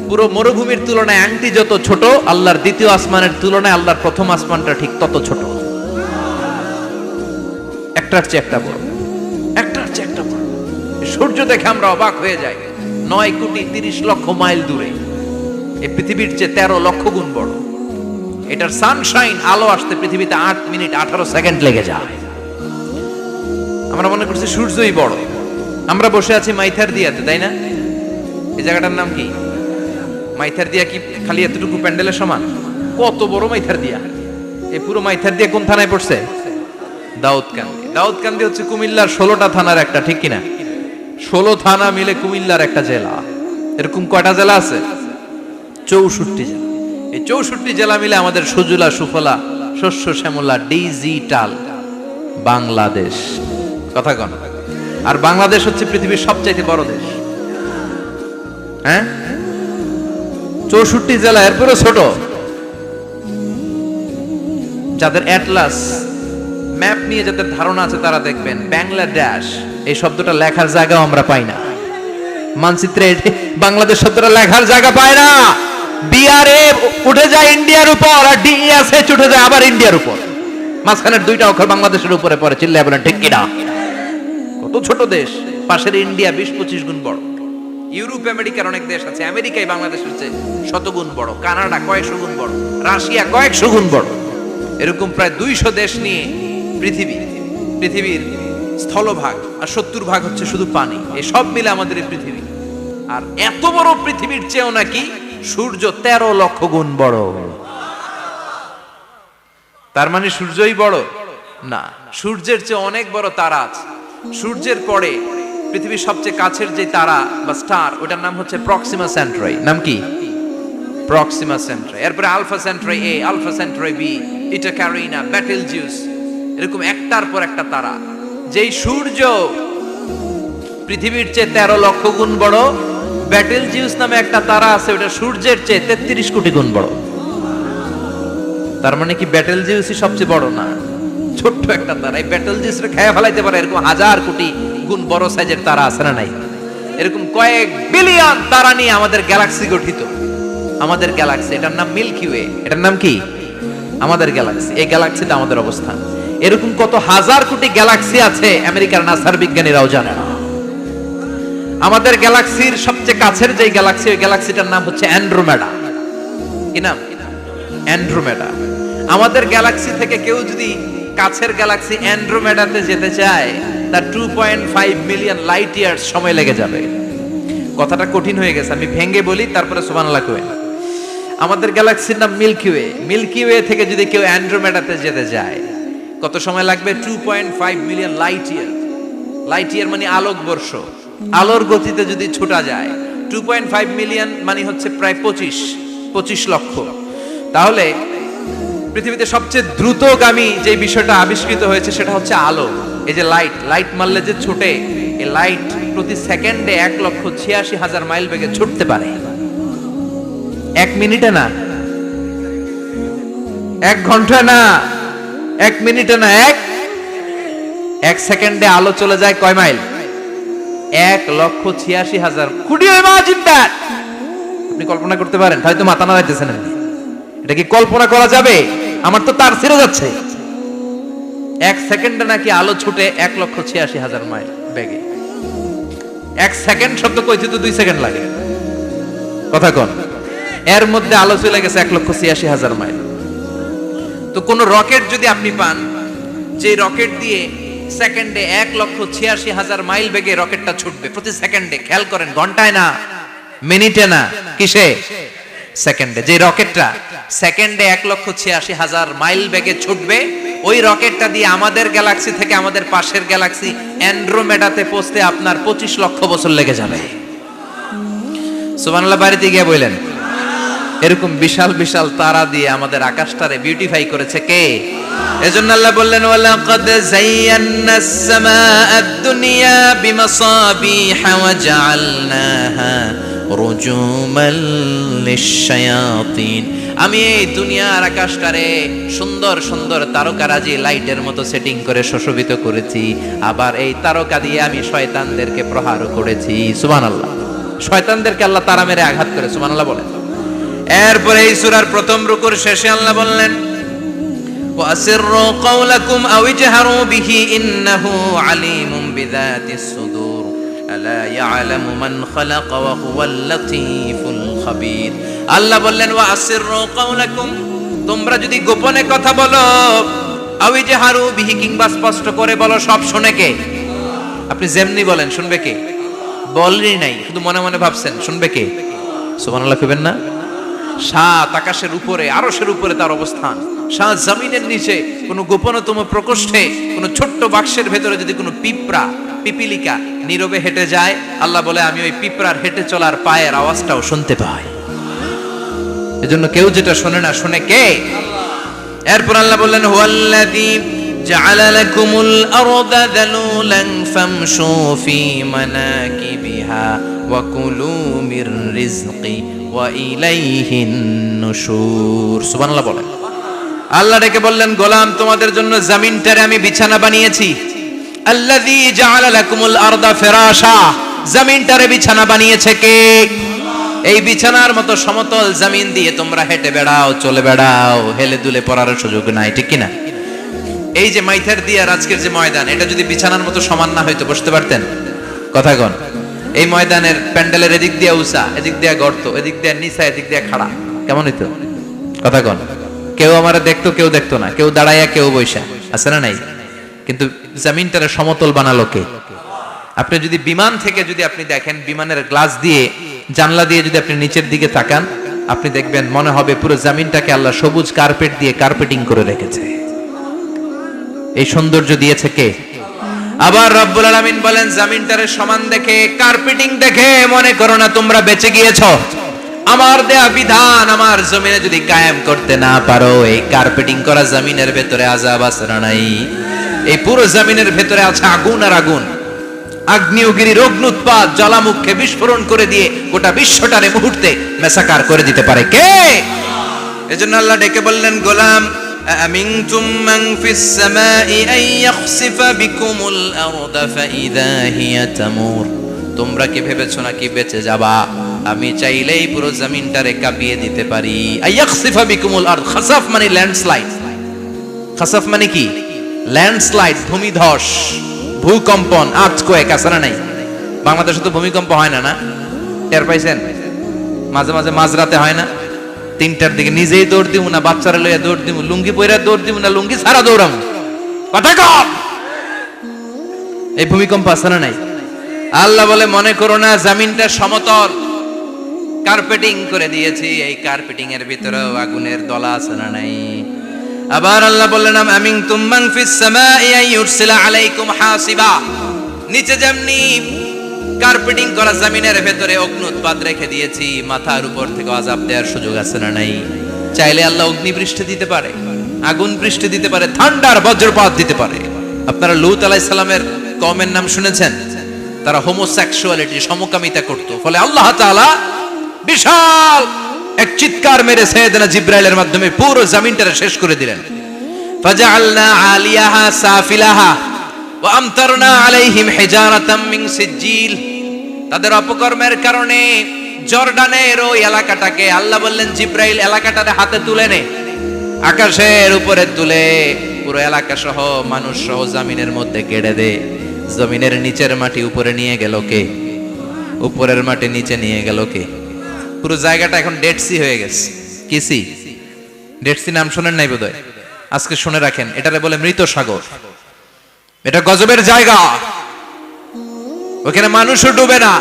[SPEAKER 1] পুরো মরুভূমির তুলনায় আংটি যত ছোট, আল্লাহর দ্বিতীয় আসমানের তুলনায় আল্লাহর প্রথম আসমানটা ঠিক তত ছোট। একটার চেয়ে একটা বড়, একটার চেয়ে একটা বড়। সূর্য দেখে আমরা অবাক হয়ে যাই, 9,30,00,000 মাইল দূরে। এই পৃথিবীর চেয়ে 13 লক্ষ গুণ বড়। এটার সানশাইন, আলো আসতে পৃথিবীতে 8 মিনিট 18 সেকেন্ড লেগে যায়। আমরা মনে করছি সূর্যই বড়। আমরা বসে আছি মাইথার দিয়াতে, তাই না? এই জায়গাটার নাম কি? মাইথার দিয়া কি খালি এতটুকু প্যান্ডেলের সমান? কত বড় মাইথার দিয়া! এই পুরো মাইথার দিয়া কোন থানায় পড়ছে? দাউদকান্দি। দাউদকান্দি হচ্ছে কুমিল্লার 16টা থানার একটা, ঠিক কিনা? 16 থানা মিলে কুমিল্লার একটা জেলা। এরকম কয়টা জেলা আছে? 64 জেলা। এই 64 জেলা মিলে আমাদের সুজলা সুফলা শস্য শ্যামলা ডিজিটাল বাংলাদেশ। কথা কন। আর বাংলাদেশ হচ্ছে পৃথিবীর সবচাইতে বড় দেশ। হ্যাঁ, 64 জেলা, এরপরে ছোট। যাদের অ্যাটলাস ম্যাপ নিয়ে যাদের ধারণা আছে তারা দেখবেন বাংলাদেশ এই শব্দটা লেখার জায়গাও আমরা পাই না। মানচিত্রে বাংলাদেশ শব্দটা লেখার জায়গা পায় না। বিআরএ উঠে যায় ইন্ডিয়ার উপর, আর ডিএসএইচ উঠে যায় আবার ইন্ডিয়ার উপর। মাঝখানের দুইটা অক্ষর বাংলাদেশের উপরে পড়ে। চিল্লায় বলেন ঠিক কিনা? কত ছোট দেশ। পাশের ইন্ডিয়া 20-25 গুণ বড়। ইউরোপ আমেরিকার অনেক দেশ আছে, আমেরিকায় বাংলাদেশের চেয়ে শতগুণ বড়। কানাডা কয়েকশো গুণ বড়, রাশিয়া কয়েকশো গুণ বড়। এরকম প্রায় 200 দেশ নিয়ে পৃথিবীর স্থলভাগ, আর 70% হচ্ছে শুধু পানি। এই সব মিলে আমাদের এই পৃথিবী। আর এত বড় পৃথিবীর চেয়েও নাকি সূর্য 13 লক্ষ গুণ বড়। তার মানে সূর্যই বড় না, সূর্যের চেয়ে অনেক বড় তারা আছে। সূর্যের পরে পৃথিবীর সবচেয়ে কাছের যে তারা বা স্টার, ওটার নাম হচ্ছে প্রক্সিমা সেন্ট্রাই। নাম কি? প্রক্সিমা সেন্ট্রাই। এরপরে আলফা সেন্ট্রাই এ, আলফা সেন্ট্রাই বি, ইটা ক্যারিনা, বেটেলজিউস, এরকম একটার পর একটা তারা। যেই সূর্য পৃথিবীর চেয়ে 13 লক্ষ গুণ বড়, বেটেলজিউস নামে একটা তারা আছে, ওটা সূর্যের চেয়ে 33 কোটি গুণ বড়। তার মানে কি বেটেলজিউসই সবচেয়ে বড় না? ছোট্ট একটা তারা। এই বেটেলজিউসকে খেয়ে ফেলাইতে পারে এরকম 1000 কোটি গুণ বড় সাইজের তারা আছে না নাই? এরকম কয়েক বিলিয়ন তারা নিয়ে আমাদের গ্যালাক্সি গঠিত। আমাদের গ্যালাক্সি, এটার নাম মিল্কি ওয়ে। এটার নাম কি? আমাদের গ্যালাক্সি। এই গ্যালাক্সিতে আমাদের অবস্থান। এরকম কত হাজার কোটি গ্যালাক্সি আছে আমেরিকার নাসার বিজ্ঞানীরাও জানে না। আমাদের গ্যালাক্সির সবচেয়ে কাছের যে গ্যালাক্সি, ওই গ্যালাক্সিটার নাম হচ্ছে অ্যান্ড্রোমেডা। কি নাম? অ্যান্ড্রোমেডা। আমাদের গ্যালাক্সি থেকে কেউ যদি কাছের গ্যালাক্সি অ্যান্ড্রোমেডাতে যেতে চায়, তার 2.5 মিলিয়ন লাইট ইয়ার্স সময় লেগে যাবে। কথাটা কঠিন হয়ে গেছে, আমি ভেঙে বলি, তারপরে সুবহানাল্লাহ কইবেন। আমাদের গ্যালাক্সির নাম মিল্কি ওয়ে। মিল্কি ওয়ে থেকে যদি কেউ অ্যান্ড্রোমেডাতে যেতে যায়, কত সময় লাগবে? 2.5 million light year. Light year মানে আলোকবর্ষ। আলোর গতিতে যদি ছোটা যায়, 2.5 মিলিয়ন মানে হচ্ছে প্রায় 25 লক্ষ। তাহলে পৃথিবীতে সবচেয়ে দ্রুতগামী যে বিষয়টা আবিষ্কৃত হয়েছে সেটা হচ্ছে আলো। এই যে লাইট মারলে যে ছোটে, এই লাইট প্রতি সেকেন্ডে 1,86,000 মাইল বেগে ছুটতে পারে। 1 মিনিটে না, 1 ঘন্টা না, 1 মিনিটে না, 1 সেকেন্ডে আলো চলে যায় কয় mile? 1,86,000। Could you imagine that? আপনি কল্পনা করতে পারেন? হয়তো মাথা নাড়াইতেছেন। এটা কি কল্পনা করা যাবে? আমার তো তার ছিঁড়ে যাচ্ছে। 1 সেকেন্ডে নাকি আলো ছুটে 1,86,000 মাইল বেগে। 1 সেকেন্ড শব্দ কইতে তো 2 সেকেন্ড লাগে। কথা কোন? এর মধ্যে আলো চলে গেছে 1,86,000 মাইল। তো কোন রকেট যদি আপনি পান, যে রকেট দিয়ে সেকেন্ডে 1,86,000 মাইল বেগে রকেটটা ছুটবে প্রতি সেকেন্ডে, খেয়াল করেন, ঘন্টায় না, মিনিটে না, কিসে? সেকেন্ডে। যে রকেটটা সেকেন্ডে 1,86,000 মাইল বেগে ছুটবে, ওই রকেটটা দিয়ে আমাদের গ্যালাক্সি থেকে আমাদের পাশের গ্যালাক্সি অ্যান্ড্রোমেডাতে পৌঁছতে আপনার 25 লক্ষ বছর লেগে যাবে। সুবহানাল্লাহ বাড়িতে গিয়ে বললেন। এরকম বিশাল বিশাল তারা দিয়ে আমাদের আকাশটারে বিউটিফাই করেছে কে? এজন্য আল্লাহ বললেন, ওয়ালাকাদ যায়্যানাস সামাআদ দুনিয়া বিমাসাবিহা ওয়া জাআলনাহা রুজুমান লিশ-শায়াতিন। আমি এই দুনিয়ার আকাশটারে সুন্দর সুন্দর তারকারাজি লাইটের মতো সেটিং করে সুশোভিত করেছি। আবার এই তারকা দিয়ে আমি শয়তানদেরকে প্রহার করেছি। সুবহানাল্লাহ। শয়তানদেরকে আল্লাহ তারা মেরে আঘাত করে। সুবহানাল্লাহ বলেন। এরপরে এই সূরার প্রথম রুকুর শেষে আল্লাহ বললেন, وأسروا قولكم أو اجهروا به إنه عليم بذات الصدور ألا يعلم من خلق وهو اللطيف الخبير আল্লাহ বললেন وأسروا قولكم তোমরা যদি গোপনে কথা বলো আও ইজহারু বিহি কিংবা স্পষ্ট করে বলো সব শুনে কে আপনি যেমনি বলেন শুনবে কে বলেনই নাই শুধু মনে মনে ভাবছেন শুনবে কে সুবহানাল্লাহ কইবেন না সাত আকাশের উপরে আরশের উপরে তার অবস্থান সাত জমিনের নিচে কোন গোপনতম প্রকোষ্ঠে কোন ছোট্ট বাক্সের ভেতরে যদি কোনো পিপিলিকা নীরবে হেঁটে যায় আল্লাহ বলে আমি ওই পিঁপড়ার হেঁটে চলার পায়ের আওয়াজটাও শুনতে পাই এজন্য কেউ যেটা শোনে না শুনে কে এরপর আল্লাহ বললেন হুয়াল্লাযী জাআলা লাকুমুল আরদা যালুলান ফামশু ফি মানাকিবিহা ওয়া কুলু মির রিজকি ওয়া ইলাইহিন নুশুর সুবহানাল্লাহ বলেন আল্লাহ ডেকে বললেন গোলাম তোমাদের জন্য জমিনটারে আমি বিছানা বানিয়েছি আল্লাযী জাআলা লাকুমুল আরদা ফিরাশা জমিনটারে বিছানা বানিয়েছে কে এই বিছানার মতো সমতল জমিন দিয়ে তোমরা হেঁটে বেড়াও চলে বেড়াও হেলে দুলে পড়ার সুযোগ নাই ঠিক কি না এই যে মাইথার দিয়ে আজকের যে ময়দান এটা যদি বিছানার মতো সমান না হয়তো বসতে পারতেন কথা কোন এই ময়দানের প্যান্ডেলের এদিক দিয়ে উঁচা এদিক দিয়ে গর্ত এদিক দিয়ে নিচা এদিক দিয়ে খাড়া কেমন হইতো কথা কোন কেউ আমারে দেখতো কেউ দেখতো না কেউ দাঁড়াইয়া কেউ বইসা আছে না নাই কিন্তু জমিনটারে সমতল বানালো কে আপনি যদি বিমান থেকে যদি আপনি দেখেন বিমানের গ্লাস দিয়ে জানলা দিয়ে যদি আপনি নিচের দিকে তাকান আপনি দেখবেন মনে হবে পুরো জমিনটাকে আল্লাহ সবুজ কার্পেট দিয়ে কার্পেটিং করে রেখেছে এই সৌন্দর্য দিয়েছে কে আবার রব্বুল আলামিন বলেন জমিনটারে সমান দেখে কার্পেটিং দেখে মনে করো না তোমরা বেঁচে গিয়েছো আমার দেয়া বিধান আমার জমিনে যদি কায়েম করতে না পারো এই কার্পেটিং করা জমিনের ভেতরে আযাব আছে না নাই এই পুরো জমিনের ভেতরে আছে আগুন আর আগুন আগ্নেয়গিরির অগ্নুৎপাত জ্বালামুখে বিস্ফোরণ করে দিয়ে গোটা বিশ্বটারে মুহূর্তে মেসাকার করে দিতে পারে কে এজন্য আল্লাহ ডেকে বললেন গোলাম আমিনতুম মান ফিস সামাই আন ইয়াখসিফা বিকুমুল আরদা ফাইদা হিয়া তামুর তোমরা কি ভেবেছো নাকি বেঁচে যাবা আমি চাইলেই পুরো জমিনটারে কাঁপিয়ে দিতে পারি আয়াখসিফা বিকুমুল আরদ খাসাফ মানে ল্যান্ডস্লাইড খাসাফ মানে কি ল্যান্ডস্লাইড ভূমিধস ভূকম্পন আর্থকোয়েক আছে না নাই বাংলাদেশে তো ভূমিকম্প হয় না না টের পাইছেন মাঝে মাঝে মাঝরাতে হয় না 3টার দিকে নিজেই দৌড় দিব না বাচ্চারা লইয়া দৌড় দিব লুঙ্গি পইরা দৌড় দিব না লুঙ্গি ছাড়া দৌড়াম কথা কম এই ভূমিকম্প আছে না নাই আল্লাহ বলে মনে করো না জমিনটা সমতল কার্পেটিং করে দিয়েছি এই কার্পেটিং এর ভিতরেও আগুনের দলা আছে না নাই আবার আল্লাহ বললেন আমিনতুম মান ফিস সামাই আন ইউরসিলা আলাইকুম হাসিবা নিচে যেমনি কার্পেটিং করা জমিনের ভেতরে অগ্নুৎপাত রেখে দিয়েছি মাথার উপর থেকে আযাব দেওয়ার সুযোগ আছে না নাই চাইলে আল্লাহ অগ্নি বৃষ্টি দিতে পারে আগুন বৃষ্টি দিতে পারে ঠান্ডার বজ্রপাত দিতে পারে আপনারা লূত আলাইহিস সালামের কওমের নাম শুনেছেন তারা হোমোসেক্সুয়ালিটি সমকামিতা করত ফলে আল্লাহ তাআলা বিশাল এক চিৎকার মেরে সাইয়েদনা জিবরাইলের মাধ্যমে পুরো জমিনটারে শেষ করে দিলেন ফাজআলনা আলিয়াহা সাফিলাহা ওয়া আমতারনা আলাইহিম হিজারাতাম মিন সিজিল তাদের অপকর্মের কারণে জর্ডানের ওই এলাকাটাকে আল্লাহ বললেন জিবরাইল এলাকাটারে হাতে তুলে নে আকাশের উপরে তুলে পুরো এলাকা সহ মানুষ সহ জমিনের মধ্যে গেড়ে দে জমিনের নিচের মাটি উপরে নিয়ে গেল কে উপরের মাটি নিচে নিয়ে গেল কে পুরো জায়গাটা এখন ডেড সি হয়ে গেছে কি সি ডেড সি নাম শুনেন নাই বোধহয় আজকে শুনে রাখেন এটারে বলে মৃত সাগর এটা গজবের জায়গা ওখানে মানুষও ডুবে না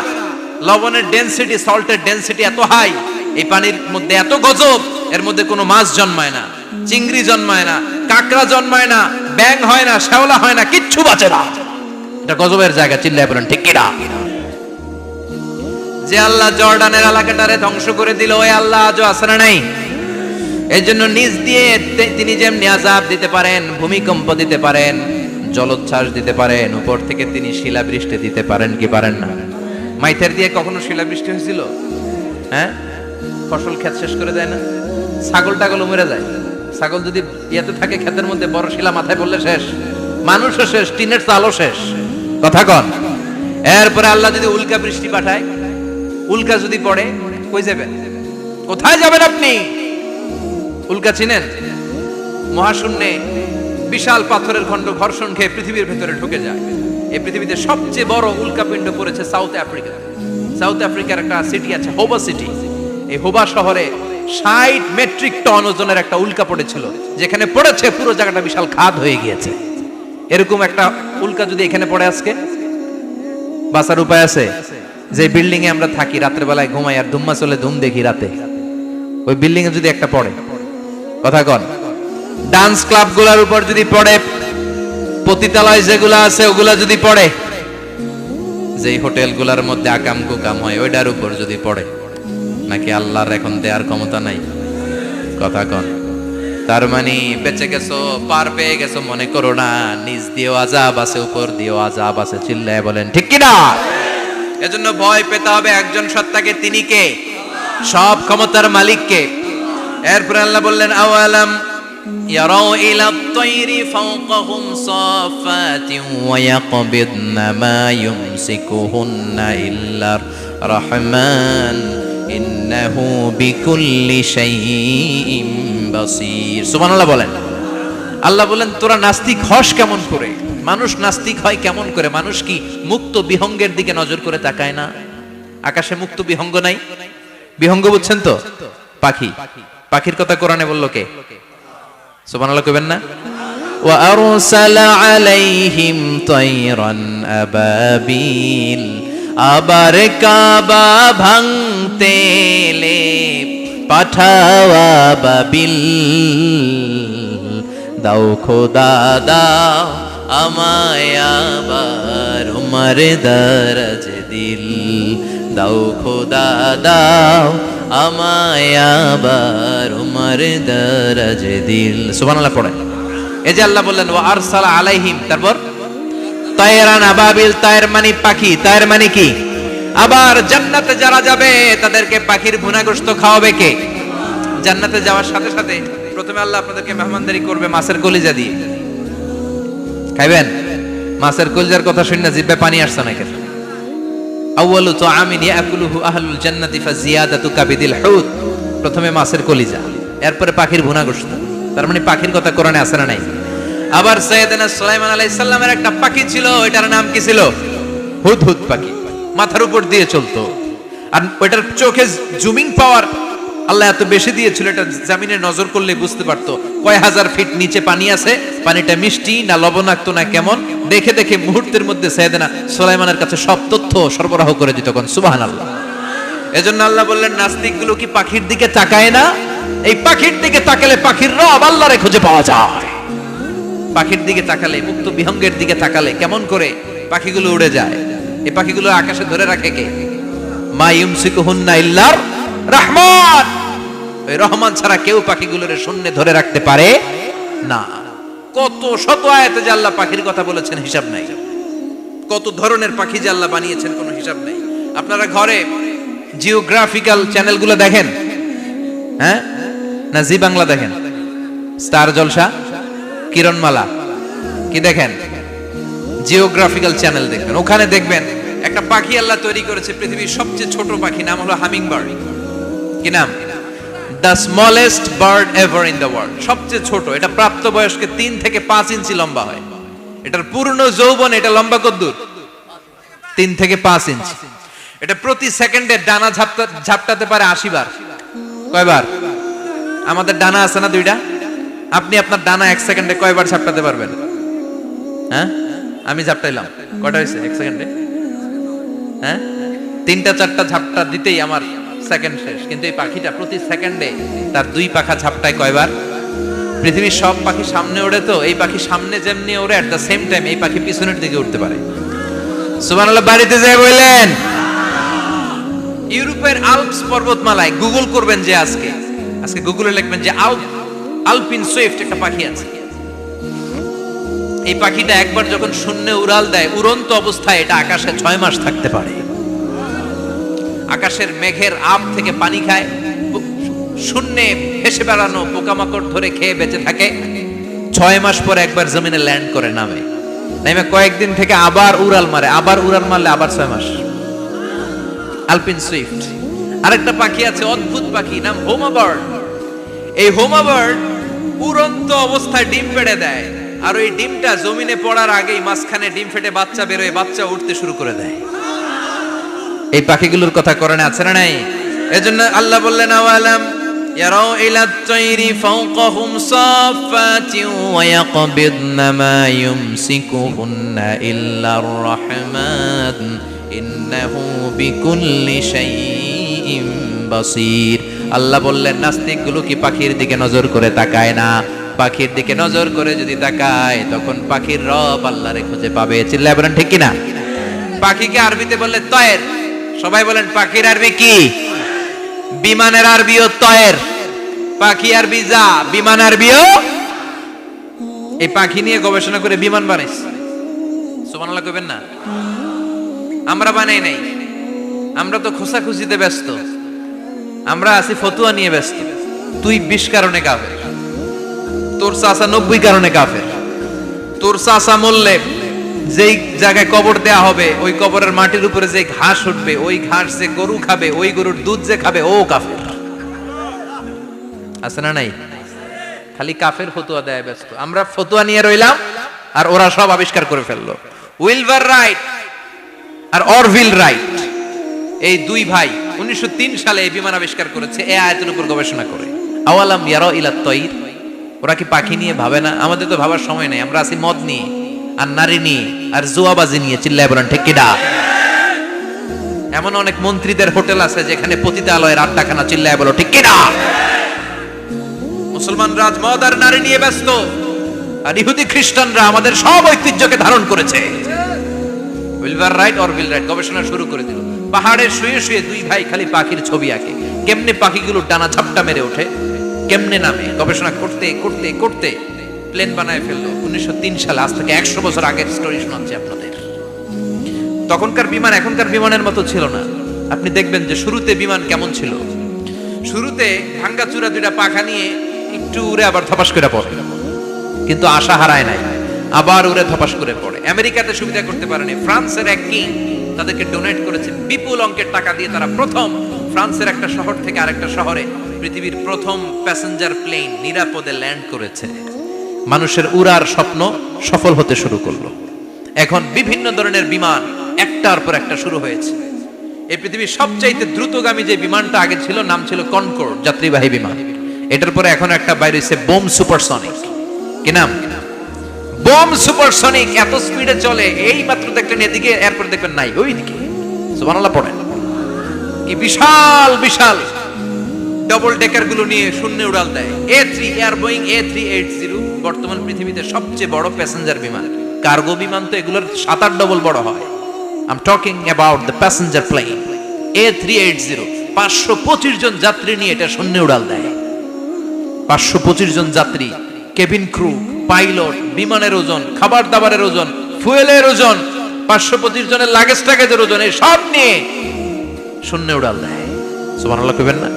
[SPEAKER 1] লবণের ডেনসিটি সল্টের ডেনসিটি এত হাই এই পানির মধ্যে এত গজব এর মধ্যে কোনো মাছ জন্মায় না চিংড়ি জন্মায় না কাঁকড়া জন্মায় না ব্যাঙ হয় না শ্যাওলা হয় না কিচ্ছু বাঁচে না এটা গজবের জায়গা চিল্লায় বলেন ঠিক কিনা যে আল্লাহ জর্ডানের এলাকাটারে ধ্বংস করে দিল ওই আল্লাহ আজও আছে না নাই এই জন্য নিজ দিয়ে তিনি যেমনি আযাব দিতে পারেন ভূমিকম্প দিতে পারেন জলোচ্ছ্বাস দিতে পারেন উপর থেকে তিনি শিলাবৃষ্টি দিতে পারেন কি পারেন না মাইথার দিয়ে কখনো শিলাবৃষ্টি হয়েছিল হ্যাঁ ফসল ক্ষেত শেষ করে দেয় না ছাগল টাগল মরে যায় ছাগল যদি ইয়াতে থাকে ক্ষেতের মধ্যে বড় শিলা মাথায় পড়লে শেষ মানুষও শেষ টিনের চালও শেষ কথা কন এরপরে আল্লাহ যদি উল্কা বৃষ্টি পাঠায় উল্কা যদি পড়ে কই যাবেন কোথায় যাবেন আপনি উল্কা চিনেন
[SPEAKER 2] মহাশূন্যে বিশাল পাথরের খণ্ড ঘর্ষণ খেয়ে পৃথিবীর ভেতরে ঢুকে যায়। এই পৃথিবীতে সবচেয়ে বড় উল্কাপিণ্ড পড়েছে সাউথ আফ্রিকা। সাউথ আফ্রিকার একটা সিটি আছে হোবা সিটি। এই হোবা শহরে 60 মেট্রিক টন ওজনের একটা উল্কা পড়েছিল, যেখানে পড়েছে পুরো জায়গাটা বিশাল খাদ হয়ে গিয়েছে। এরকম একটা উল্কা যদি এখানে পড়ে আজকে, বাঁচার উপায় আছে? যে বিল্ডিং এ আমরা থাকি, রাতের বেলায় ঘুমাই আর ধুম্মা চলে ধুম দেখি রাতে, ওই বিল্ডিং এ যদি একটা পড়ে, কথা কন, ডান্স ক্লাব গুলার উপর যদি পড়ে, পতিতালয় যেগুলা আছে ওগুলা যদি পড়ে, যেই হোটেল গুলার মধ্যে আকাম কুকাম হয় ওইটার উপর যদি পড়ে, নাকি আল্লাহর এখন দেয়ার ক্ষমতা নাই? কথা কন। তার মানে বেঁচে গেছো, পার পেয়ে গেছো মনে করো না, নিচ দিয়েও আযাব আছে, উপর দিয়েও আযাব আছে। চিল্লায় বলেন ঠিক কিনা? এজন্য ভয় পেতে হবে একজন সত্তাকে, তিনি কে? সব ক্ষমতার মালিক কে? এরপর আল্লাহ বললেন আওয়ালাম ইয়ারাউ ইলা আত-তায়রি ফাওকাহুম সাফাতিন ওয়া ইয়াকবিদনা মা ইউমসিকুহুন্না ইল্লার রাহমান ইন্নাহু বিকুল্লি শাইইন বাসীর। সুবহানাল্লাহ বলেন। আল্লাহ বলেন তোরা নাস্তিক হস কেমন করে? মানুষ নাস্তিক হয় কেমন করে? মানুষ কি মুক্ত বিহঙ্গের দিকে নজর করে তাকায় না? আকাশে মুক্ত বিহঙ্গ নাই? বিহঙ্গ বুঝছেন তো? পাখি। পাখির কথা কোরআনে বললো কে? সুবহানাল্লাহ কইবেন না? ওয়া আরসালা আলাইহিম তায়রান আবাবিল, আবার কাবা ভাঙতে এলে পাঠাওয়া বাবিল। দাও খোদা দাও আমায় আবার উমার দারাজ দিল, দাও খোদা দাও আমায় আবার উমার দারাজ দিল। সুবহানাল্লাহ পড়ে। এই যে আল্লাহ বললেন ওয়া আরসালা আলাইহিম, তারপর তায়রান আবাবিল, তায়ের মানে পাখি, তায়ের মানে কি? আবার জান্নাতে যারা যাবে তাদেরকে পাখির ভুনা গোশত খাওয়াবে কে? জান্নাতে যাওয়ার সাথে সাথে প্রথমে আল্লাহ আপনাদেরকে মেহমানদারি করবে মাছের কলিজা দিয়ে। খাইবেন? মাছের কলিজার কথা শুনে জিহ্বায় পানি আসছে না কেন? আউয়ালু তুআমিন ইয়াকুলুহু আহলুল জান্নাতি ফাজিয়াদাতু কাবিদিল হুত। প্রথমে মাছের কলিজা, এরপরে পাখির ভুনা গোশত। তার মানে পাখির কথা কোরআনে আছে না নাই? আবার সাইয়েদনা সুলাইমান আলাইহিস সালামের একটা পাখি ছিল, ওইটার নাম কি ছিল? হুদহুদ পাখি। মাথার উপর দিয়ে চলতো, আর ওইটার চোখে জুমিং পাওয়ার আল্লাহ এত বেশি দিয়েছিল, এটা জমিনে নজর করলে বুঝতে পারতো কয় হাজার ফিট নিচে পানি আছে, পানিটা মিষ্টি না লবণাক্ত না কেমন, দেখে দেখে মুহূর্তের মধ্যে সাইয়েদনা সুলাইমানের কাছে সব তথ্য সরবরাহ করে দিত। কোন সুবহানাল্লাহ। এজন্য আল্লাহ বললেন নাস্তিকগুলো কি পাখির দিকে তাকায় না? এই পাখির দিকে তাকালে পাখির রব আল্লাহরে খুঁজে পাওয়া যায়। পাখির দিকে তাকালে, মুক্ত বিহঙ্গের দিকে তাকালে কেমন করে পাখিগুলো উড়ে যায়। এই পাখিগুলো আকাশে ধরে রাখে কে? মা ইউমসিকুহুন্না ইল্লার রহমান। ওই রহমান ছাড়া কেউ পাখিগুলোর শূন্যে ধরে রাখতে পারে না। কত শত আয়াতে যে আল্লাহ পাখির কথা বলেছেন হিসাব নাই। কত ধরনের পাখি যে আল্লাহ বানিয়েছেন কোনো হিসাব নাই। আপনারা ঘরে জিওগ্রাফিক্যাল চ্যানেলগুলো দেখেন? হ্যাঁ, না জি বাংলা দেখেন? স্টার জলসা, কিরণমালা, কি দেখেন? জিওগ্রাফিক্যাল চ্যানেল দেখবেন। ওখানে দেখবেন একটা পাখি আল্লাহ তৈরি করেছে, পৃথিবীর সবচেয়ে ছোট পাখি, নাম হলো হামিং বার্ড। কি নাম? The smallest bird ever in the world. সবচেয়ে ছোট। এটা প্রাপ্তবয়স্কে 3 থেকে 5 ইঞ্চি লম্বা হয়। এটার পূর্ণ যৌবন এটা লম্বা কতদূর? 3 থেকে 5 ইঞ্চি। এটা প্রতি সেকেন্ডে ডানা ঝাপটাতে পারে 80 বার। কয়বার? আমাদের ডানা আছে না 2টা? আপনি আপনার ডানা 1 সেকেন্ডে কয়বার ঝাপটাতে পারবেন? হ্যাঁ, আমি ঝাপটাইলাম, কয়টা হয়েছে 1 সেকেন্ডে? হ্যাঁ, 3টা 4টা ঝাপটা দিতেই আমার সেকেন্ড শেষ। কিন্তু এই পাখিটা প্রতি সেকেন্ডে তার 2 পাখা ঝাপটায় কয়বার? পৃথিবীর সব পাখি সামনে ওড়ে, তো এই পাখি সামনে যেমনি ওড়ে, এট দ্য সেম টাইম এই পাখি পিছনের দিকে উঠতে পারে। সুবহানাল্লাহ। বাড়িতে যায় বললেন। ইউরোপের আল্পস পর্বতমালায় গুগল করবেন যে আজকে গুগলে লিখবেন যে আলপিন সুইফট একটা পাখি আছে। এই পাখিটা একবার যখন শূন্যে উড়াল দেয়, উড়ন্ত অবস্থায় এটা আকাশে 6 মাস থাকতে পারে। আকাশের মেঘের আপ থেকে পানি খায়, শূন্যে ভেসে বেড়ানো পোকামাকড় ধরে খেয়ে বেঁচে থাকে। 6 মাস পর একবার জমিনে ল্যান্ড করে নামে কয়েকদিন থেকে আবার উড়াল মারে, আবার উড়াল মারলে আবার 6 মাস। আলপিন সুইফট। আরেকটা পাখি আছে, অদ্ভুত পাখি, নাম হোমা বার্ড। এই হোমা বার্ড
[SPEAKER 1] উড়ন্ত অবস্থায় ডিম পেড়ে দেয়, আর ওই ডিমটা জমিনে পড়ার আগেই মাঝখানে ডিম ফেটে বাচ্চা বেরোয়, বাচ্চা উঠতে শুরু করে দেয়। এই পাখিগুলোর কথা কোরআনে আছে না নাই? এজন্য আল্লাহ বললেন আওয়ালাম ইয়ারাউ ইলাত তাইরি ফাওকাহুম সাফাতিন ওয়া ইয়াকবিদনা মা ইউমসিকুহুন্না ইল্লার রাহমান ইন্নাহু বিকুল্লি শাইইন বাসীর। আল্লাহ বললেন নাস্তিকগুলো কি পাখির দিকে নজর করে তাকায় না? পাখির দিকে নজর করে যদি তাকায় তখন পাখির রব আল্লাহরে খুঁজে পাবে। চিল্লায় বলেন ঠিক কিনা? পাখিকে আরবিতে বললে তয়ের। সবাই বলেন পাখির আরবি কি? বিমানের আরবিও তয়ের। পাখি আরবি যা, বিমান আরবিও। এই পাখি নিয়ে গবেষণা করে বিমান বানাইছে। সুবহানাল্লাহ কইবেন না? আমরা বানাই নাই, আমরা তো খোঁচাখুচিতে ব্যস্ত, আমরা আছি ফতুয়া নিয়ে ব্যস্ত। তুই 20 কারণে কাফের, তোর চাচা 90 কারণে কাফের। তোর চাচা মরলে যেই জায়গায় কবর দেয়া হবে ওই কবরের মাটির উপরে যে ঘাস উঠবে ওই ঘাস যে গরু খাবে, ওই গরুর দুধ যে খাবে ও কাফের। আছে না নাই? খালি কাফের ফতুয়া দেয় ব্যস্ত। আমরা ফতুয়া নিয়ে রইলাম আর ওরা সব আবিষ্কার করে ফেললো। উইলবার রাইট আর অরভিল রাইট, এই দুই ভাই 1903 সালে এই বিমান আবিষ্কার করেছে এই আয়াতের উপর গবেষণা করে। আওয়ালাম ইয়ারাউ ইলাত তাইর, ওরা কি পাখি নিয়ে ভাবে না? আমাদের তো ভাবার সময় নেই, আমরা আছি মদ নিয়ে আর নারী নিয়ে আর জুয়াবাজি নিয়ে। চিল্লায় বলেন ঠিক কিনা? এমন অনেক মন্ত্রীদের হোটেল আছে যেখানে পতিতালয়ের আড্ডাখানা। চিল্লায় বলো ঠিক কিনা? মুসলমান রাজ মদ আর নারী নিয়ে ব্যস্ত, আর ইহুদি খ্রিস্টানরা আমাদের সব ঐতিহ্যকে ধারণ করেছে। উইলবার রাইট অরভিল রাইট গবেষণা শুরু করে দিল। পাহাড়ে শুয়ে শুয়ে দুই ভাই খালি পাখির ছবি আঁকে, কেমনে পাখিগুলো ডানা ঝাপটা মেরে ওঠে, কেমনে নামে। গবেষণা করতে করতে করতে প্লেন বানায় ফেললো 1903 সালে। আজ থেকে 100 বছর আগের স্টোরি শোনাচ্ছি আপনাদের। তখনকার বিমান এখনকার বিমানের মতো ছিল না। আপনি দেখবেন যে শুরুতে বিমান কেমন ছিল। শুরুতে ভাঙ্গাচুরা দুইটা পাখা নিয়ে একটু উড়ে আবার ধপাস করে পড়ে, কিন্তু আশা হারায় নাই, আবার উড়ে ধপাস করে পড়ে। আমেরিকাতে সুবিধা করতে পারেনি। ফ্রান্সের এক কিং তাদেরকে ডোনেট করেছে বিপুল অঙ্কের টাকা দিয়ে। তারা প্রথম ফ্রান্সের একটা শহর থেকে আরেকটা শহরে পৃথিবীর প্রথম প্যাসেঞ্জার প্লেন নিরাপদে ল্যান্ড করেছে। মানুষের উড়ার স্বপ্ন সফল হতে শুরু করলো। এখন বিভিন্ন ধরনের বিমান একটার পর একটা শুরু হয়েছে। এই পৃথিবীর সবচাইতে দ্রুতগামী যে বিমানটা আগে ছিল নাম ছিল কনকর্ড, যাত্রীবাহী বিমান। এটার পরে এখন একটা বাইরে হচ্ছে বোম সুপারসনিক। কি নাম? Bomb supersonic. এত স্পিডে চলে, এই মাত্র দেখলেন এদিকে, এরপর দেখবেন নাই ওইদিকে। সুবহানাল্লাহ পড়েন। কি বিশাল বিশাল ডবল ডেকার গুলো নিয়ে শূন্যে উড়াল দেয়। A3 এয়ার বোয়িং A380 বর্তমান পৃথিবীতে সবচেয়ে বড় প্যাসেঞ্জার বিমান। কার্গো বিমান তো এগুলোর 7-8 ডবল বড় হয়। I'm talking about the passenger plane A380। 525 জন যাত্রী নিয়ে এটা শূন্যে উড়াল দেয়। 525 জন যাত্রী, কেবিন ক্রু, পাইলট, বিমানের ওজন, খাবার দাবারের ওজন, ফুয়েলের ওজন, 525 জনের লাগেজ টাগেজের ওজন, এই সব নিয়ে শূন্যে উড়াল দেয়। সুবহানাল্লাহ কইবেন না?